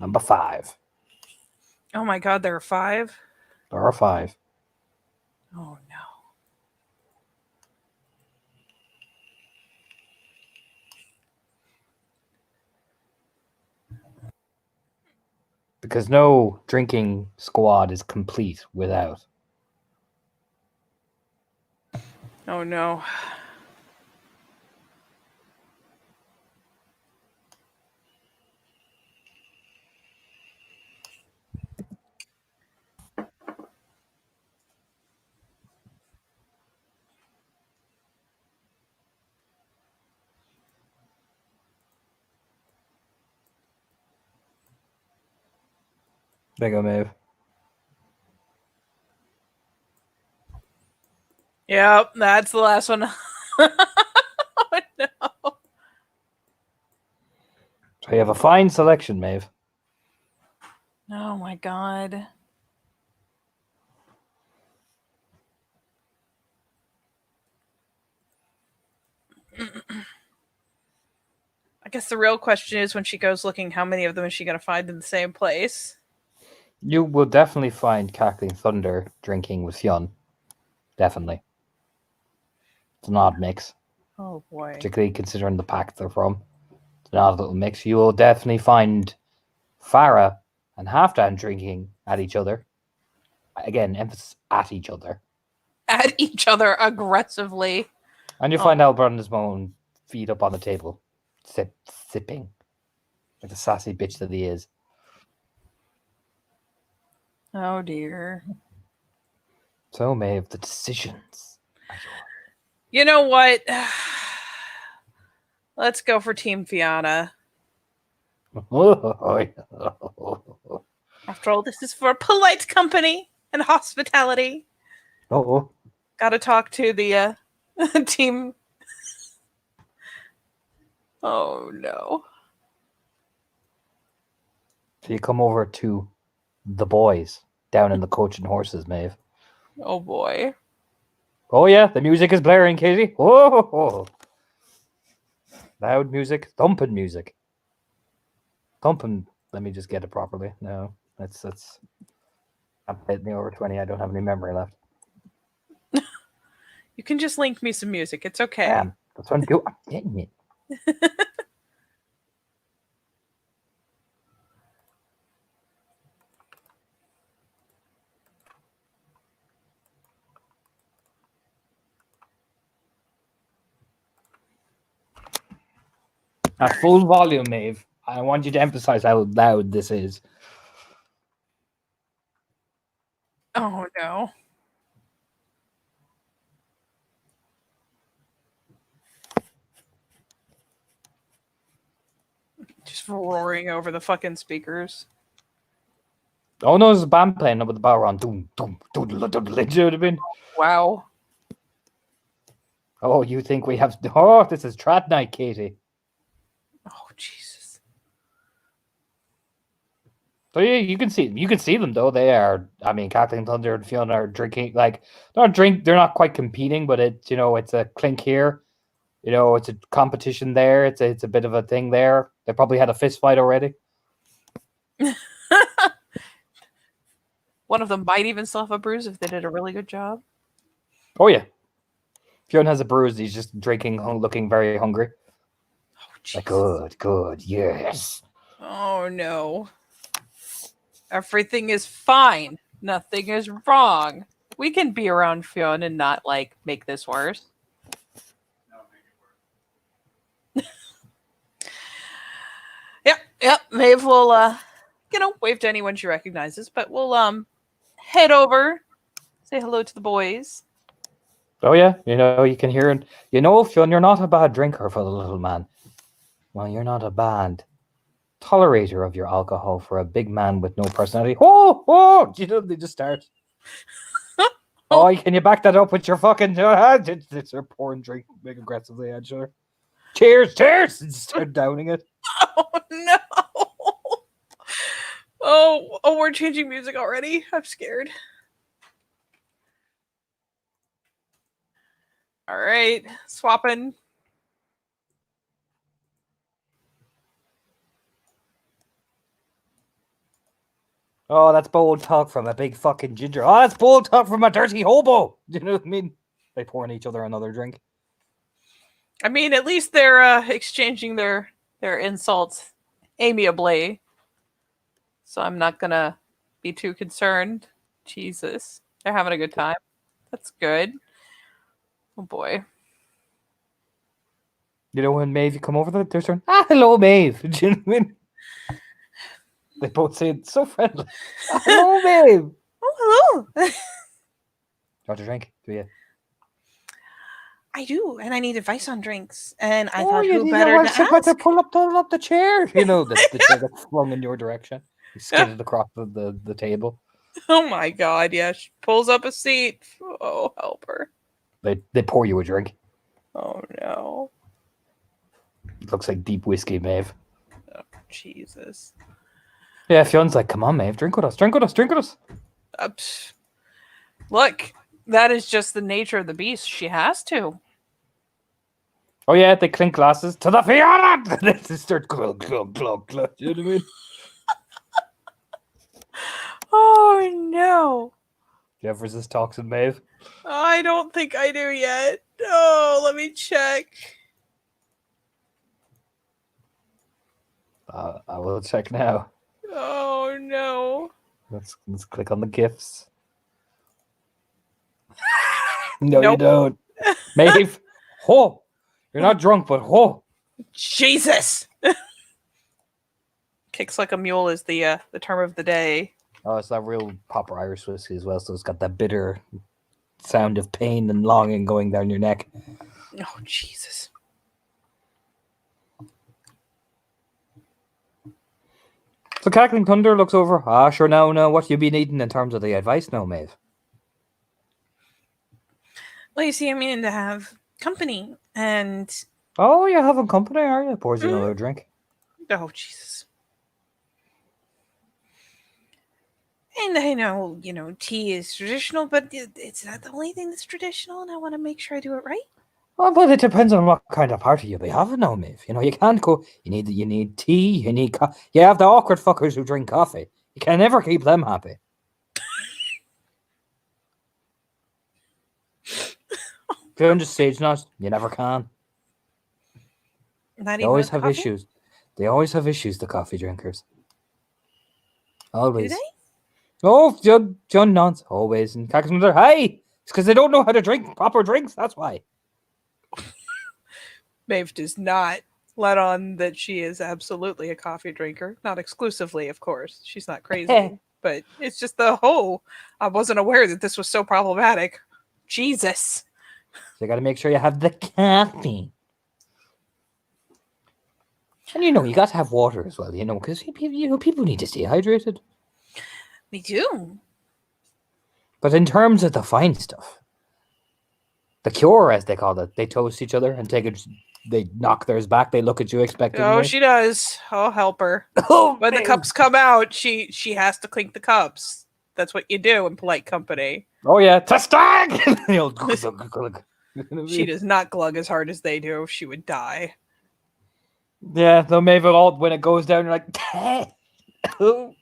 [SPEAKER 2] number 5.
[SPEAKER 1] Oh my god, there are 5?
[SPEAKER 2] There are 5.
[SPEAKER 1] Oh no.
[SPEAKER 2] Because no drinking squad is complete without.
[SPEAKER 1] Oh no.
[SPEAKER 2] There you go, Maeve.
[SPEAKER 1] Yep, that's the last one. Oh no.
[SPEAKER 2] So you have a fine selection, Maeve.
[SPEAKER 1] Oh my god. I guess the real question is when she goes looking, how many of them is she going to find in the same place?
[SPEAKER 2] You will definitely find Cackling Thunder drinking with Fionn. Definitely. It's an odd mix,
[SPEAKER 1] Oh boy.
[SPEAKER 2] particularly considering the pack they're from. It's an odd little mix. You will definitely find Farah and Halfdan drinking at each other. Again, emphasis at each other.
[SPEAKER 1] At each other aggressively.
[SPEAKER 2] And you find Albert on his own feet up on the table, sipping. Like the sassy bitch that he is.
[SPEAKER 1] Oh dear.
[SPEAKER 2] So, Maeve, the decisions are yours.
[SPEAKER 1] You know what? Let's go for Team Fiona. After all, this is for polite company and hospitality.
[SPEAKER 2] Oh,
[SPEAKER 1] Gotta talk to the team. Oh no.
[SPEAKER 2] so you come over to the boys down in the Coach and Horses, Maeve.
[SPEAKER 1] Oh boy.
[SPEAKER 2] Oh yeah, the music is blaring, Katie. Oh, loud music, thumping music. Thumping. Let me just get it properly. No, that's. I'm hitting the over 20. I don't have any memory left.
[SPEAKER 1] You can just link me some music. It's okay.
[SPEAKER 2] That's what I'm doing. I'm getting it. At full volume, Maeve. I want you to emphasize how loud this is.
[SPEAKER 1] Oh no. Just roaring over the fucking speakers.
[SPEAKER 2] Oh no, there's a band playing with the bar on. Doom, doom, doom, doom, doom, doom, you know what I mean?
[SPEAKER 1] Wow.
[SPEAKER 2] Oh, you think we have? Oh, this is trad night, Katie.
[SPEAKER 1] Oh Jesus.
[SPEAKER 2] So yeah, you can see them though. They are. I mean, Kathleen Thunder and Fiona are drinking. Like they're not quite competing, but it's a clink here. It's a competition there. It's a bit of a thing there. They probably had a fist fight already.
[SPEAKER 1] One of them might even still have a bruise if they did a really good job.
[SPEAKER 2] Oh yeah, Fiona has a bruise. He's just drinking, looking very hungry.
[SPEAKER 1] Oh, Jesus.
[SPEAKER 2] Like good, yes.
[SPEAKER 1] Oh no. Everything is fine. Nothing is wrong. We can be around Fiona and not make this worse. Yep. Maeve will wave to anyone she recognizes, but we'll head over, say hello to the boys.
[SPEAKER 2] Oh yeah, you can hear it. Fiona, you're not a bad drinker for the little man. Well, you're not a bad tolerator of your alcohol for a big man with no personality. Oh, they just start. Oh, can you back that up with your fucking? They're pouring drink big aggressively at each other. Cheers! And start downing it.
[SPEAKER 1] Oh no! Oh, we're changing music already. I'm scared. All right, swapping.
[SPEAKER 2] Oh, that's bold talk from a big fucking ginger. Oh, that's bold talk from a dirty hobo. Do you know what I mean? They pouring each other another drink.
[SPEAKER 1] I mean, at least they're exchanging their insults amiably. So I'm not gonna be too concerned. Jesus. They're having a good time. That's good. Oh boy.
[SPEAKER 2] You know when Maeve, you come over there, they're saying, hello, Maeve. Do you know what I mean? They both say it so friendly. Hello, Maeve.
[SPEAKER 1] Oh, hello.
[SPEAKER 2] You want a drink? Do you?
[SPEAKER 1] I do, and I need advice on drinks. And I
[SPEAKER 2] Oh,
[SPEAKER 1] thought
[SPEAKER 2] you
[SPEAKER 1] who
[SPEAKER 2] need
[SPEAKER 1] better
[SPEAKER 2] one
[SPEAKER 1] to
[SPEAKER 2] second to
[SPEAKER 1] ask?
[SPEAKER 2] pull up the chair. You know, the chair gets flung in your direction. You skidded across the table.
[SPEAKER 1] Oh my god, yeah. She pulls up a seat. Oh, help her.
[SPEAKER 2] They pour you a drink.
[SPEAKER 1] Oh no.
[SPEAKER 2] It looks like deep whiskey, Maeve.
[SPEAKER 1] Oh, Jesus.
[SPEAKER 2] Yeah, Fion's like, come on, Maeve, drink with us, drink with us, drink with us.
[SPEAKER 1] Look, that is just the nature of the beast. She has to.
[SPEAKER 2] Oh yeah, they clink glasses to the Fiona. They just start glug glug glug glug. You know what I mean?
[SPEAKER 1] Oh no.
[SPEAKER 2] Do you ever resist toxin, Maeve?
[SPEAKER 1] I don't think I do yet. Oh, let me check.
[SPEAKER 2] I will check now.
[SPEAKER 1] Oh no.
[SPEAKER 2] Let's click on the gifts. No, you
[SPEAKER 1] Nope.
[SPEAKER 2] don't. Maeve, ho! You're not drunk, but ho!
[SPEAKER 1] Jesus. Kicks like a mule is the term of the day.
[SPEAKER 2] Oh, it's that real proper Irish whiskey as well, so it's got that bitter sound of pain and longing going down your neck.
[SPEAKER 1] Oh Jesus.
[SPEAKER 2] So Cackling Thunder looks over. Sure, now, what you be needing in terms of the advice now, Maeve?
[SPEAKER 1] Well, you see, I'm meaning to have company, and
[SPEAKER 2] Oh, you're having company, are you? Pours you another drink.
[SPEAKER 1] oh Jesus. And I know, tea is traditional, but it's not the only thing that's traditional, and I want to make sure I do it right.
[SPEAKER 2] Oh, but it depends on what kind of party you'll be having now, Maeve. You know, you can't go. You need tea. You need. You have the awkward fuckers who drink coffee. You can never keep them happy. If you're just stage not, you never can.
[SPEAKER 1] Not
[SPEAKER 2] They
[SPEAKER 1] even
[SPEAKER 2] always
[SPEAKER 1] with
[SPEAKER 2] have
[SPEAKER 1] coffee?
[SPEAKER 2] issues. They always have issues. The coffee drinkers. Always.
[SPEAKER 1] Do they?
[SPEAKER 2] Oh, John Nance. Always. And Cackling Thunder. Hey, it's because they don't know how to drink proper drinks. That's why.
[SPEAKER 1] Maeve does not let on that she is absolutely a coffee drinker. Not exclusively, of course. She's not crazy. But it's just I wasn't aware that this was so problematic. Jesus.
[SPEAKER 2] So you got to make sure you have the coffee. And you got to have water as well, because people need to stay hydrated.
[SPEAKER 1] Me too.
[SPEAKER 2] But in terms of the fine stuff, the cure, as they call it, they toast each other and they knock theirs back. They look at you expectantly.
[SPEAKER 1] Oh, she does. Oh, help her.
[SPEAKER 2] Oh,
[SPEAKER 1] When the cups come out, she has to clink the cups. That's what you do in polite company.
[SPEAKER 2] Oh yeah, to stag.
[SPEAKER 1] She does not glug as hard as they do. She would die.
[SPEAKER 2] Yeah, though maybe when it goes down, you're like, we'll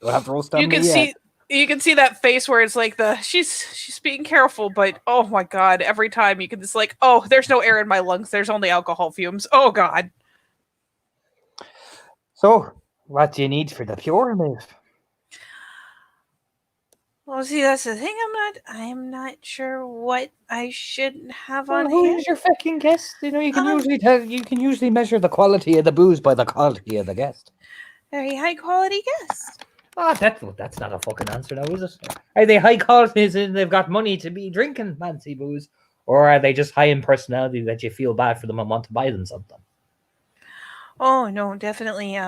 [SPEAKER 2] have to roast on
[SPEAKER 1] You can see that face where it's like she's being careful, but oh my god, every time you can just like, oh, there's no air in my lungs. There's only alcohol fumes. Oh god.
[SPEAKER 2] So, what do you need for the pure, Maeve?
[SPEAKER 1] Well, see, that's the thing. I'm not sure what I should have
[SPEAKER 2] Well,
[SPEAKER 1] on
[SPEAKER 2] who
[SPEAKER 1] hand.
[SPEAKER 2] is your fucking guest? You can usually measure the quality of the booze by the quality of the guest.
[SPEAKER 1] Very high quality guest.
[SPEAKER 2] That's not a fucking answer now, is it? Are they high quality as in they've got money to be drinking fancy booze? Or are they just high in personality that you feel bad for them and want to buy them something?
[SPEAKER 1] Oh no, definitely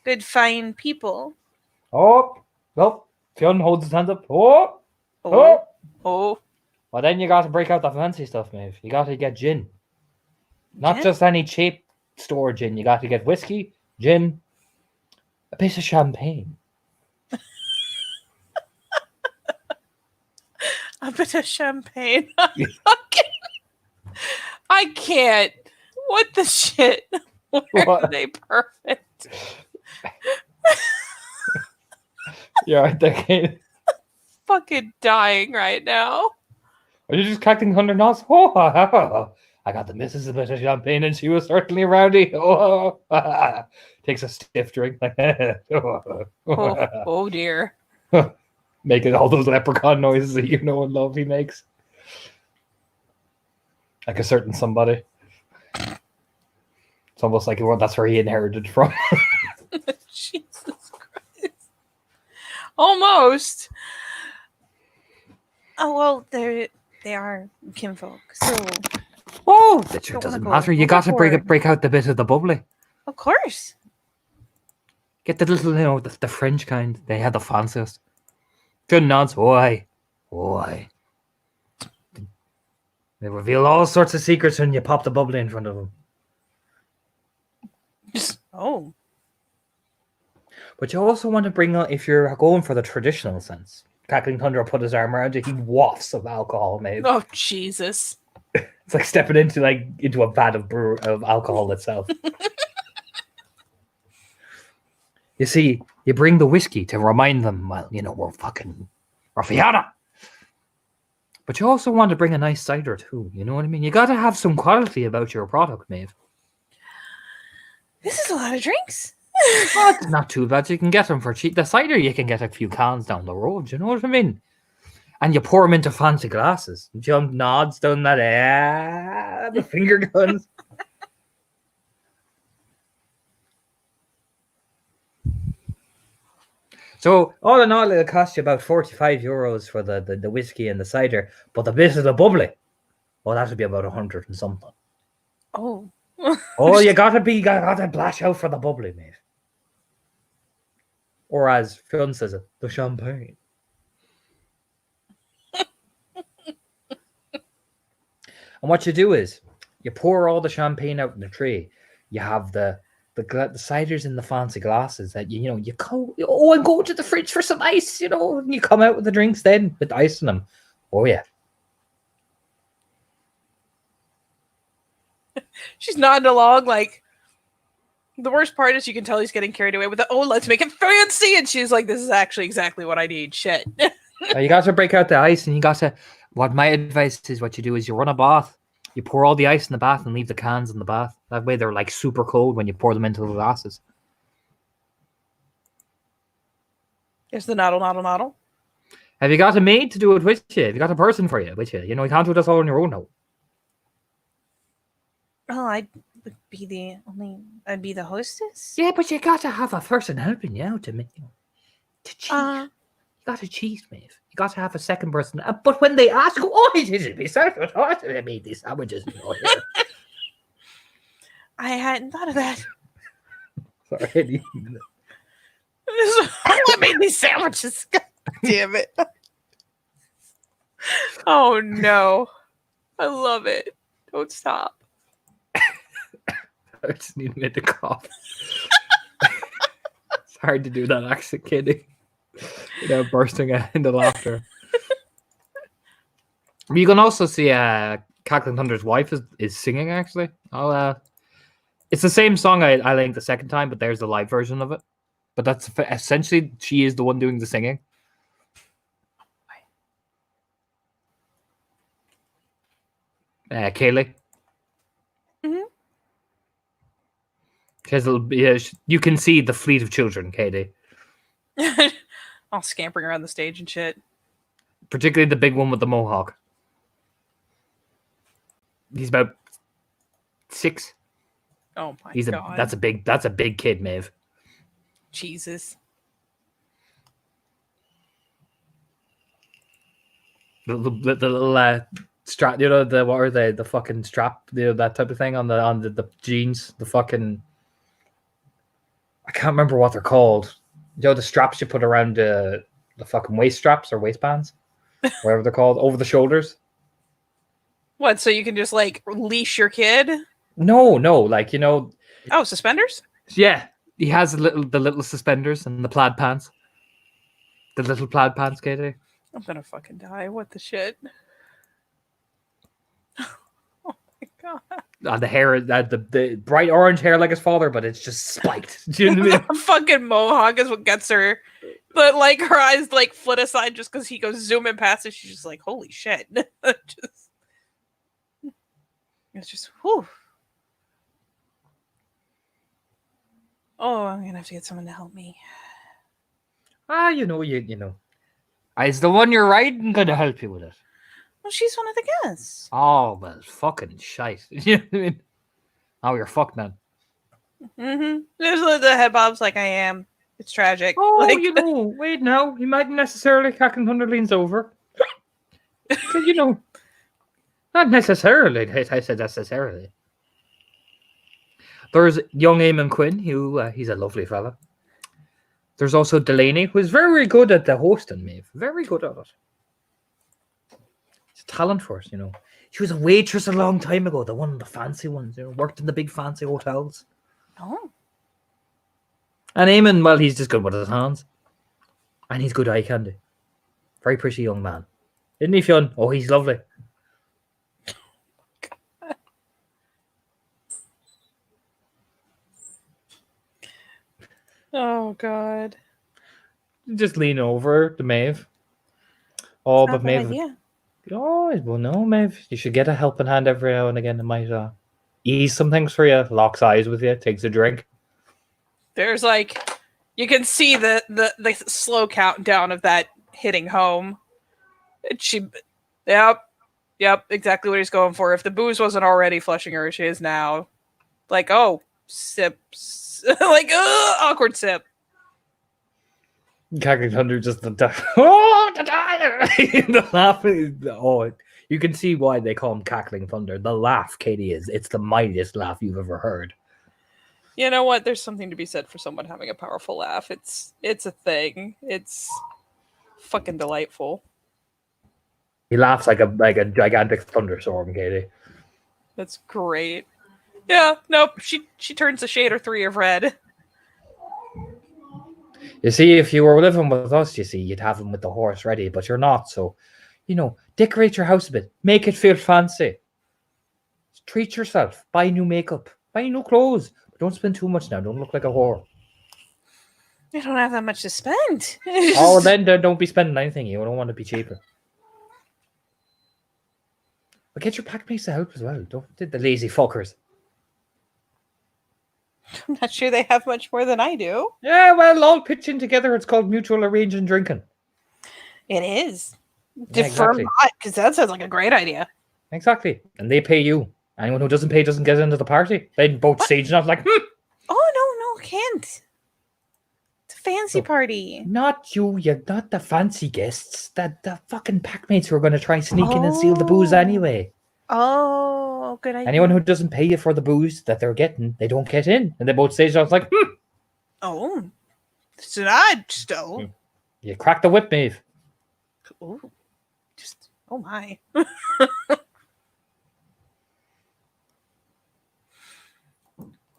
[SPEAKER 1] good fine people.
[SPEAKER 2] Oh, well, Fionn holds his hands up. Oh.
[SPEAKER 1] Oh.
[SPEAKER 2] Well, then you got to break out the fancy stuff, Maeve. You got to get gin. Not
[SPEAKER 1] Gin?
[SPEAKER 2] just any cheap store gin. You got to get whiskey, gin, a piece of champagne.
[SPEAKER 1] A bit of champagne. I can't. What the shit? Why are they perfect?
[SPEAKER 2] You're right there, Katie.
[SPEAKER 1] Fucking dying right now.
[SPEAKER 2] Are you just collecting 100 knots? Oh, I got the missus a bit of champagne and she was certainly rowdy. Oh, takes a stiff drink.
[SPEAKER 1] Oh dear.
[SPEAKER 2] Making all those leprechaun noises that you know and love he makes. Like a certain somebody. It's almost like that's where he inherited from.
[SPEAKER 1] Jesus Christ. Almost. Oh well, they are kinfolk, so
[SPEAKER 2] Oh, that sure
[SPEAKER 1] Don't wanna
[SPEAKER 2] doesn't
[SPEAKER 1] go
[SPEAKER 2] matter. You got to
[SPEAKER 1] overboard.
[SPEAKER 2] break out the bit of the bubbly.
[SPEAKER 1] of course.
[SPEAKER 2] Get the little, the French kind. They had the fanciest. Good nods. Why? They reveal all sorts of secrets when you pop the bubbly in front of them.
[SPEAKER 1] Oh.
[SPEAKER 2] But you also want to bring out, if you're going for the traditional sense, Cackling Thunder will put his arm around you. He wafts of alcohol, mate.
[SPEAKER 1] Oh Jesus.
[SPEAKER 2] It's like stepping into a vat of alcohol itself. You see, you bring the whiskey to remind them, well, we're fucking Raffiana. But you also want to bring a nice cider too. You know what I mean? You got to have some quality about your product, Maeve.
[SPEAKER 1] This is a lot of drinks.
[SPEAKER 2] Well, it's not too bad. You can get them for cheap. The cider, you can get a few cans down the road. You know what I mean? And you pour them into fancy glasses. Jump nods down that, the finger guns. So, all in all, it'll cost you about 45 euros for the whiskey and the cider. But the bit of the bubbly, well, that would be about 100 and something.
[SPEAKER 1] Oh.
[SPEAKER 2] Oh, you gotta blash out for the bubbly, mate. Or as Fionn says it, the champagne. And what you do is, you pour all the champagne out in the tray. You have the ciders in the fancy glasses that you go and go to the fridge for some ice, and you come out with the drinks then with ice in them. Oh yeah.
[SPEAKER 1] She's nodding along like the worst part is you can tell he's getting carried away with the let's make it fancy, and she's like, this is actually exactly what I need. Shit.
[SPEAKER 2] You got to break out the ice, and you got to. What my advice is, what you do is you run a bath. You pour all the ice in the bath and leave the cans in the bath. That way they're like super cold when you pour them into the glasses.
[SPEAKER 1] Here's the noddle.
[SPEAKER 2] Have you got a maid to do it with you? Have you got a person for you with you? You can't do this all on your own now.
[SPEAKER 1] Oh, I'd be the hostess.
[SPEAKER 2] Yeah, but you got to have a person helping you out to cheat. You got to cheat, mate. You got to have a second person. But when they ask, it is myself. I made these sandwiches.
[SPEAKER 1] I hadn't thought of that.
[SPEAKER 2] Sorry.
[SPEAKER 1] I made these sandwiches. God damn it. Oh no. I love it. Don't stop.
[SPEAKER 2] I just need a minute to cough. It's hard to do that accent, kidding. Bursting into laughter. You can also see Cackling Thunder's wife is singing, actually. It's the same song I linked the second time, but there's the live version of it. But that's essentially, she is the one doing the singing. Kaylee.
[SPEAKER 1] Mm-hmm.
[SPEAKER 2] You can see the fleet of children, Katie.
[SPEAKER 1] All scampering around the stage and shit.
[SPEAKER 2] Particularly the big one with the mohawk. He's about 6.
[SPEAKER 1] Oh my god.
[SPEAKER 2] That's a big kid, Maeve.
[SPEAKER 1] Jesus.
[SPEAKER 2] The little strap, what are they? The fucking strap, that type of thing on the jeans, the fucking. I can't remember what they're called. The straps you put around the fucking waist straps or waistbands, whatever they're called, over the shoulders.
[SPEAKER 1] What? So you can just leash your kid?
[SPEAKER 2] No,
[SPEAKER 1] Oh, suspenders?
[SPEAKER 2] Yeah, he has the little suspenders and the plaid pants. The little plaid pants, Katie.
[SPEAKER 1] I'm gonna fucking die. What the shit? Oh my god.
[SPEAKER 2] The hair, the bright orange hair like his father, but it's just spiked. Do you know what I mean?
[SPEAKER 1] Fucking mohawk is what gets her But like her eyes like flit aside just because he goes zooming past it. She's just like, holy shit. It's just whew. Oh, I'm gonna have to get someone to help me.
[SPEAKER 2] You know. Is the one you're riding gonna help you with it?
[SPEAKER 1] Well, she's one of the guests.
[SPEAKER 2] Oh, well, fucking shite. You know what I mean? Oh, you're fucked, man.
[SPEAKER 1] There's the head bobs like I am. It's tragic.
[SPEAKER 2] Oh,
[SPEAKER 1] like,
[SPEAKER 2] wait now. He mightn't necessarily. Cackling Thunder leans over. Because, not necessarily. I said necessarily. There's young Eamon Quinn, who he's a lovely fella. There's also Delaney, who's very good at the hosting, Maeve. Very good at it. It's a talent for us, She was a waitress a long time ago, the one of the fancy ones, worked in the big fancy hotels.
[SPEAKER 1] oh.
[SPEAKER 2] And Eamon, well, he's just good with his hands. And he's good eye candy. Very pretty young man. Isn't he, Fionn? Oh, he's lovely.
[SPEAKER 1] Oh, God.
[SPEAKER 2] Just lean over to Maeve. Oh,
[SPEAKER 1] Not
[SPEAKER 2] but
[SPEAKER 1] a bad
[SPEAKER 2] Maeve...
[SPEAKER 1] idea.
[SPEAKER 2] Oh, well, no, Maeve. You should get a helping hand every now and again. It might ease some things for you. Locks eyes with you. Takes a drink.
[SPEAKER 1] There's like, you can see the slow countdown of that hitting home. Yep, exactly what he's going for. If the booze wasn't already flushing her, she is now. Like, oh, sips. Like, awkward sip.
[SPEAKER 2] Cackling Thunder just the laughing. Oh, you can see why they call him Cackling Thunder. The laugh, Katie, it's the mightiest laugh you've ever heard.
[SPEAKER 1] You know what? There's something to be said for someone having a powerful laugh. It's a thing. It's fucking delightful.
[SPEAKER 2] He laughs like a gigantic thunderstorm, Katie.
[SPEAKER 1] That's great. Yeah, nope. She turns a shade or 3 of red.
[SPEAKER 2] You see, if you were living with us, you'd have him with the horse ready, but you're not. So, decorate your house a bit, make it feel fancy. Treat yourself. Buy new makeup. Buy new clothes. But don't spend too much now. Don't look like a whore.
[SPEAKER 1] I don't have that much to spend.
[SPEAKER 2] Oh, then don't be spending anything. You don't want to be cheaper. But get your packmates to help as well. Don't the lazy fuckers.
[SPEAKER 1] I'm not sure they have much more than I do.
[SPEAKER 2] Yeah, well, all pitching together. It's called mutual arranging drinking.
[SPEAKER 1] It is.
[SPEAKER 2] Yeah, exactly.
[SPEAKER 1] Because that sounds like a great idea.
[SPEAKER 2] Exactly. And they pay you. Anyone who doesn't pay doesn't get into the party. They both stage enough like,
[SPEAKER 1] Oh, no, can't. It's a fancy party.
[SPEAKER 2] Not you. You're not the fancy guests. The fucking packmates who are going to try sneak in and steal the booze anyway.
[SPEAKER 1] Oh, good idea.
[SPEAKER 2] Anyone who doesn't pay you for the booze that they're getting, they don't get in. And they both stage enough like,
[SPEAKER 1] Oh, it's an odd still.
[SPEAKER 2] You crack the whip, Maeve.
[SPEAKER 1] Oh, just, oh my.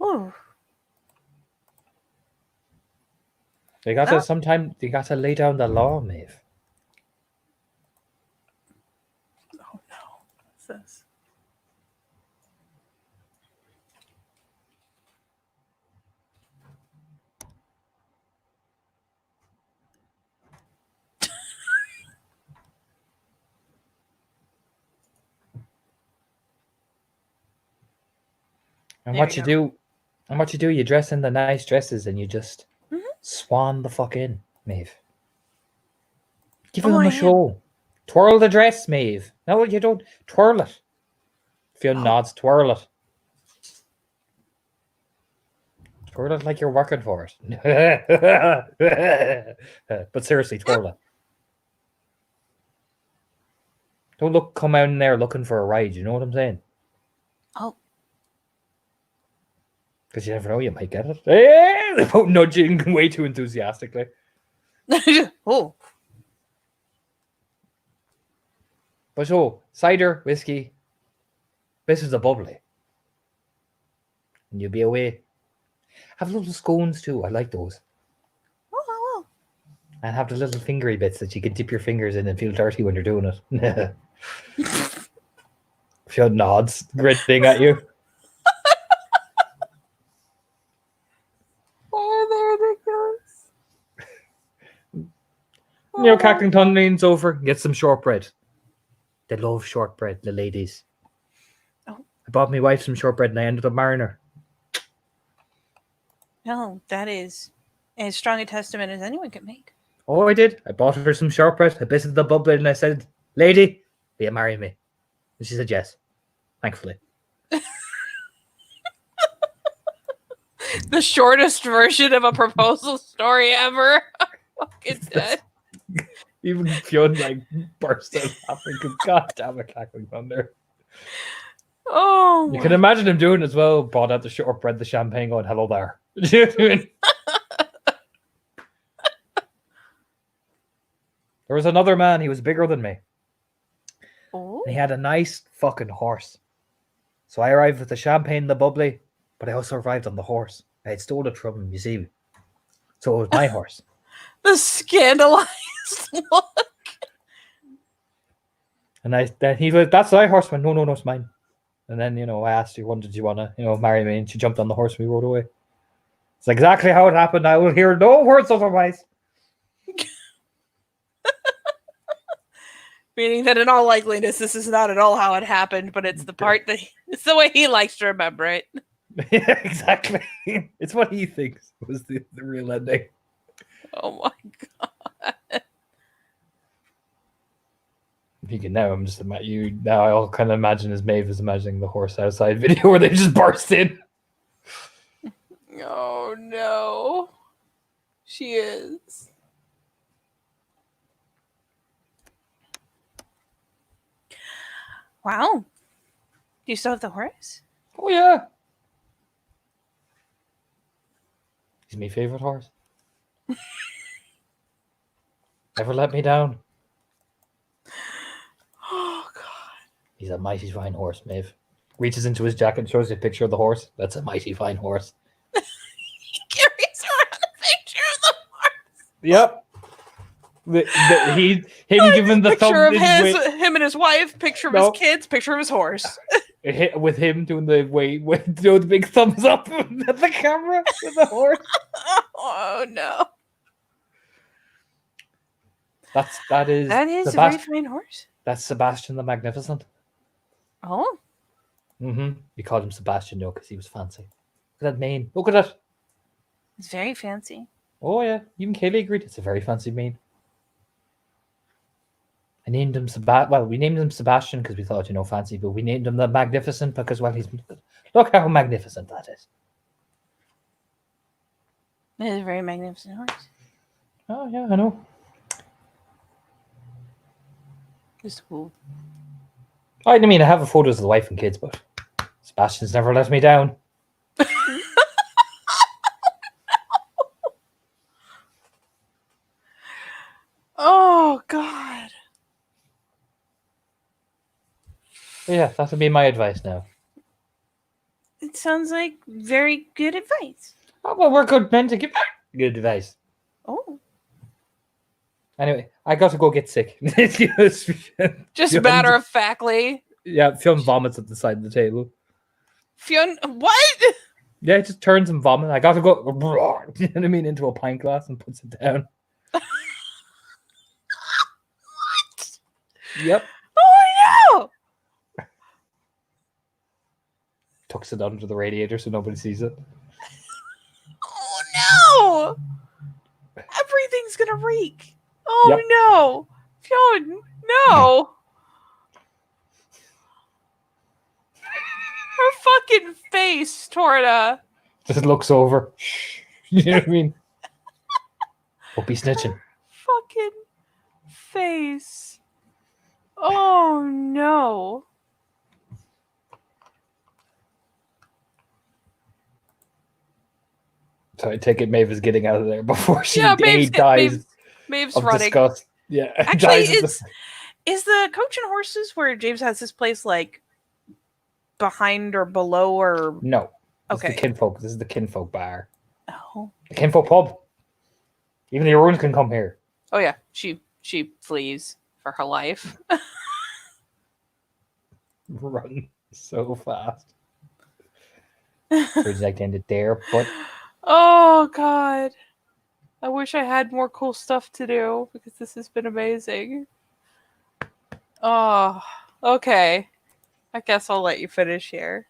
[SPEAKER 1] Oh.
[SPEAKER 2] You got to lay down the law, Maeve.
[SPEAKER 1] Oh no. What's this?
[SPEAKER 2] And
[SPEAKER 1] There
[SPEAKER 2] what
[SPEAKER 1] we
[SPEAKER 2] you
[SPEAKER 1] go.
[SPEAKER 2] do, you dress in the nice dresses and you just swan the fuck in, Maeve. Give them a show. Twirl the dress, Maeve. No, you don't. Twirl it. Fionn nods, twirl it. Twirl it like you're working for it. But seriously, twirl it. Don't come out in there looking for a ride, you know what I'm saying?
[SPEAKER 1] Oh.
[SPEAKER 2] Because you never know, you might get it. They're both nudging way too enthusiastically.
[SPEAKER 1] Oh.
[SPEAKER 2] But cider, whiskey, this is a bubbly. And you'll be away. Have little scones too. I like those.
[SPEAKER 1] Oh.
[SPEAKER 2] And have the little fingery bits that you can dip your fingers in and feel dirty when you're doing it. Fionn nods, grinning at you.
[SPEAKER 1] Oh, they're ridiculous.
[SPEAKER 2] Cacklington leans over, gets some shortbread. They love shortbread, the ladies.
[SPEAKER 1] Oh.
[SPEAKER 2] I bought my wife some shortbread and I ended up marrying her.
[SPEAKER 1] No, that is as strong a testament as anyone can make.
[SPEAKER 2] Oh, I did. I bought her some shortbread. I visited the bubbler and I said, "Lady, will you marry me?" And she said yes. Thankfully.
[SPEAKER 1] The shortest version of a proposal story ever. Fucking dead.
[SPEAKER 2] Even Fionn like burst out laughing because god damn it, Cackling Thunder.
[SPEAKER 1] Oh,
[SPEAKER 2] You can imagine him doing as well. Brought out the shortbread, the champagne, going, "Hello there." Do you know what I mean? There was another man, he was bigger than me.
[SPEAKER 1] Oh.
[SPEAKER 2] And he had a nice fucking horse. So I arrived with the champagne and the bubbly, but I also arrived on the horse. I had stolen it from him, you see. So it was my horse.
[SPEAKER 1] The scandalized look.
[SPEAKER 2] And then he was, "That's my horse." I went, no, it's mine. And then, I asked her, "Did you want to, marry me?" And she jumped on the horse and we rode away. It's exactly how it happened. I will hear no words otherwise.
[SPEAKER 1] Meaning that in all likeliness, this is not at all how it happened, but it's the part that it's the way he likes to remember it.
[SPEAKER 2] Yeah, exactly. It's what he thinks was the real ending.
[SPEAKER 1] Oh my god.
[SPEAKER 2] You can now, I'm just now I'll kind of imagine as Maeve is imagining the horse outside video where they just burst in.
[SPEAKER 1] Oh no. She is. Wow. Do you still have the horse?
[SPEAKER 2] Oh yeah. He's my favorite horse. Never let me down.
[SPEAKER 1] Oh god.
[SPEAKER 2] He's a mighty fine horse, Maeve. Reaches into his jacket and shows you a picture of the horse. That's a mighty fine horse.
[SPEAKER 1] He carries around a picture of the horse.
[SPEAKER 2] Yep. Him giving the
[SPEAKER 1] picture of
[SPEAKER 2] thumb
[SPEAKER 1] him and his wife, picture of his kids, picture of his horse.
[SPEAKER 2] with him doing the the big thumbs up at the camera with the horse.
[SPEAKER 1] Oh no.
[SPEAKER 2] That is
[SPEAKER 1] a very fine horse.
[SPEAKER 2] That's Sebastian the Magnificent.
[SPEAKER 1] Oh.
[SPEAKER 2] Mm-hmm. We called him Sebastian, though, because he was fancy. Look at that mane. Look at that.
[SPEAKER 1] It's very fancy.
[SPEAKER 2] Oh, yeah. Even Kaylee agreed. It's a very fancy mane. I named him we named him Sebastian because we thought, fancy, but we named him the Magnificent because, he's... Look how magnificent that is.
[SPEAKER 1] It is a very magnificent horse.
[SPEAKER 2] Oh, yeah, I know.
[SPEAKER 1] Just cool.
[SPEAKER 2] I have photos of the wife and kids, but Sebastian's never let me down.
[SPEAKER 1] Oh, God.
[SPEAKER 2] Yeah, that'll be my advice now.
[SPEAKER 1] It sounds like very good advice.
[SPEAKER 2] Oh, well, we're good men to give good advice.
[SPEAKER 1] Oh.
[SPEAKER 2] Anyway, I got to go get sick.
[SPEAKER 1] Just matter of factly.
[SPEAKER 2] Yeah, Fionn vomits at the side of the table.
[SPEAKER 1] Fionn, what?
[SPEAKER 2] Yeah, it just turns and vomits. I got to go, you know what I mean, into a pint glass and puts it down.
[SPEAKER 1] What?
[SPEAKER 2] Yep.
[SPEAKER 1] Oh, no!
[SPEAKER 2] Tucks it under the radiator so nobody sees it.
[SPEAKER 1] Oh, no! Everything's gonna reek. Oh,
[SPEAKER 2] Yep.
[SPEAKER 1] no! Fionn, no! Her fucking face, Torta.
[SPEAKER 2] Just looks over. You know what I mean? Don't be snitching.
[SPEAKER 1] Fucking face. Oh, no.
[SPEAKER 2] So I take it Maeve is getting out of there before she
[SPEAKER 1] Maeve's
[SPEAKER 2] dies
[SPEAKER 1] Maeve's
[SPEAKER 2] of
[SPEAKER 1] running.
[SPEAKER 2] disgust. Yeah.
[SPEAKER 1] Actually, is the Coach and Horses where James has his place like behind or below or
[SPEAKER 2] no?
[SPEAKER 1] Okay.
[SPEAKER 2] The kinfolk. This is the kinfolk bar.
[SPEAKER 1] Oh.
[SPEAKER 2] The kinfolk pub. Even the Orons can come here.
[SPEAKER 1] Oh yeah, she flees for her life.
[SPEAKER 2] Run so fast. Would you like to end it there? But
[SPEAKER 1] oh God. I wish I had more cool stuff to do because this has been amazing. Oh, okay. I guess I'll let you finish here.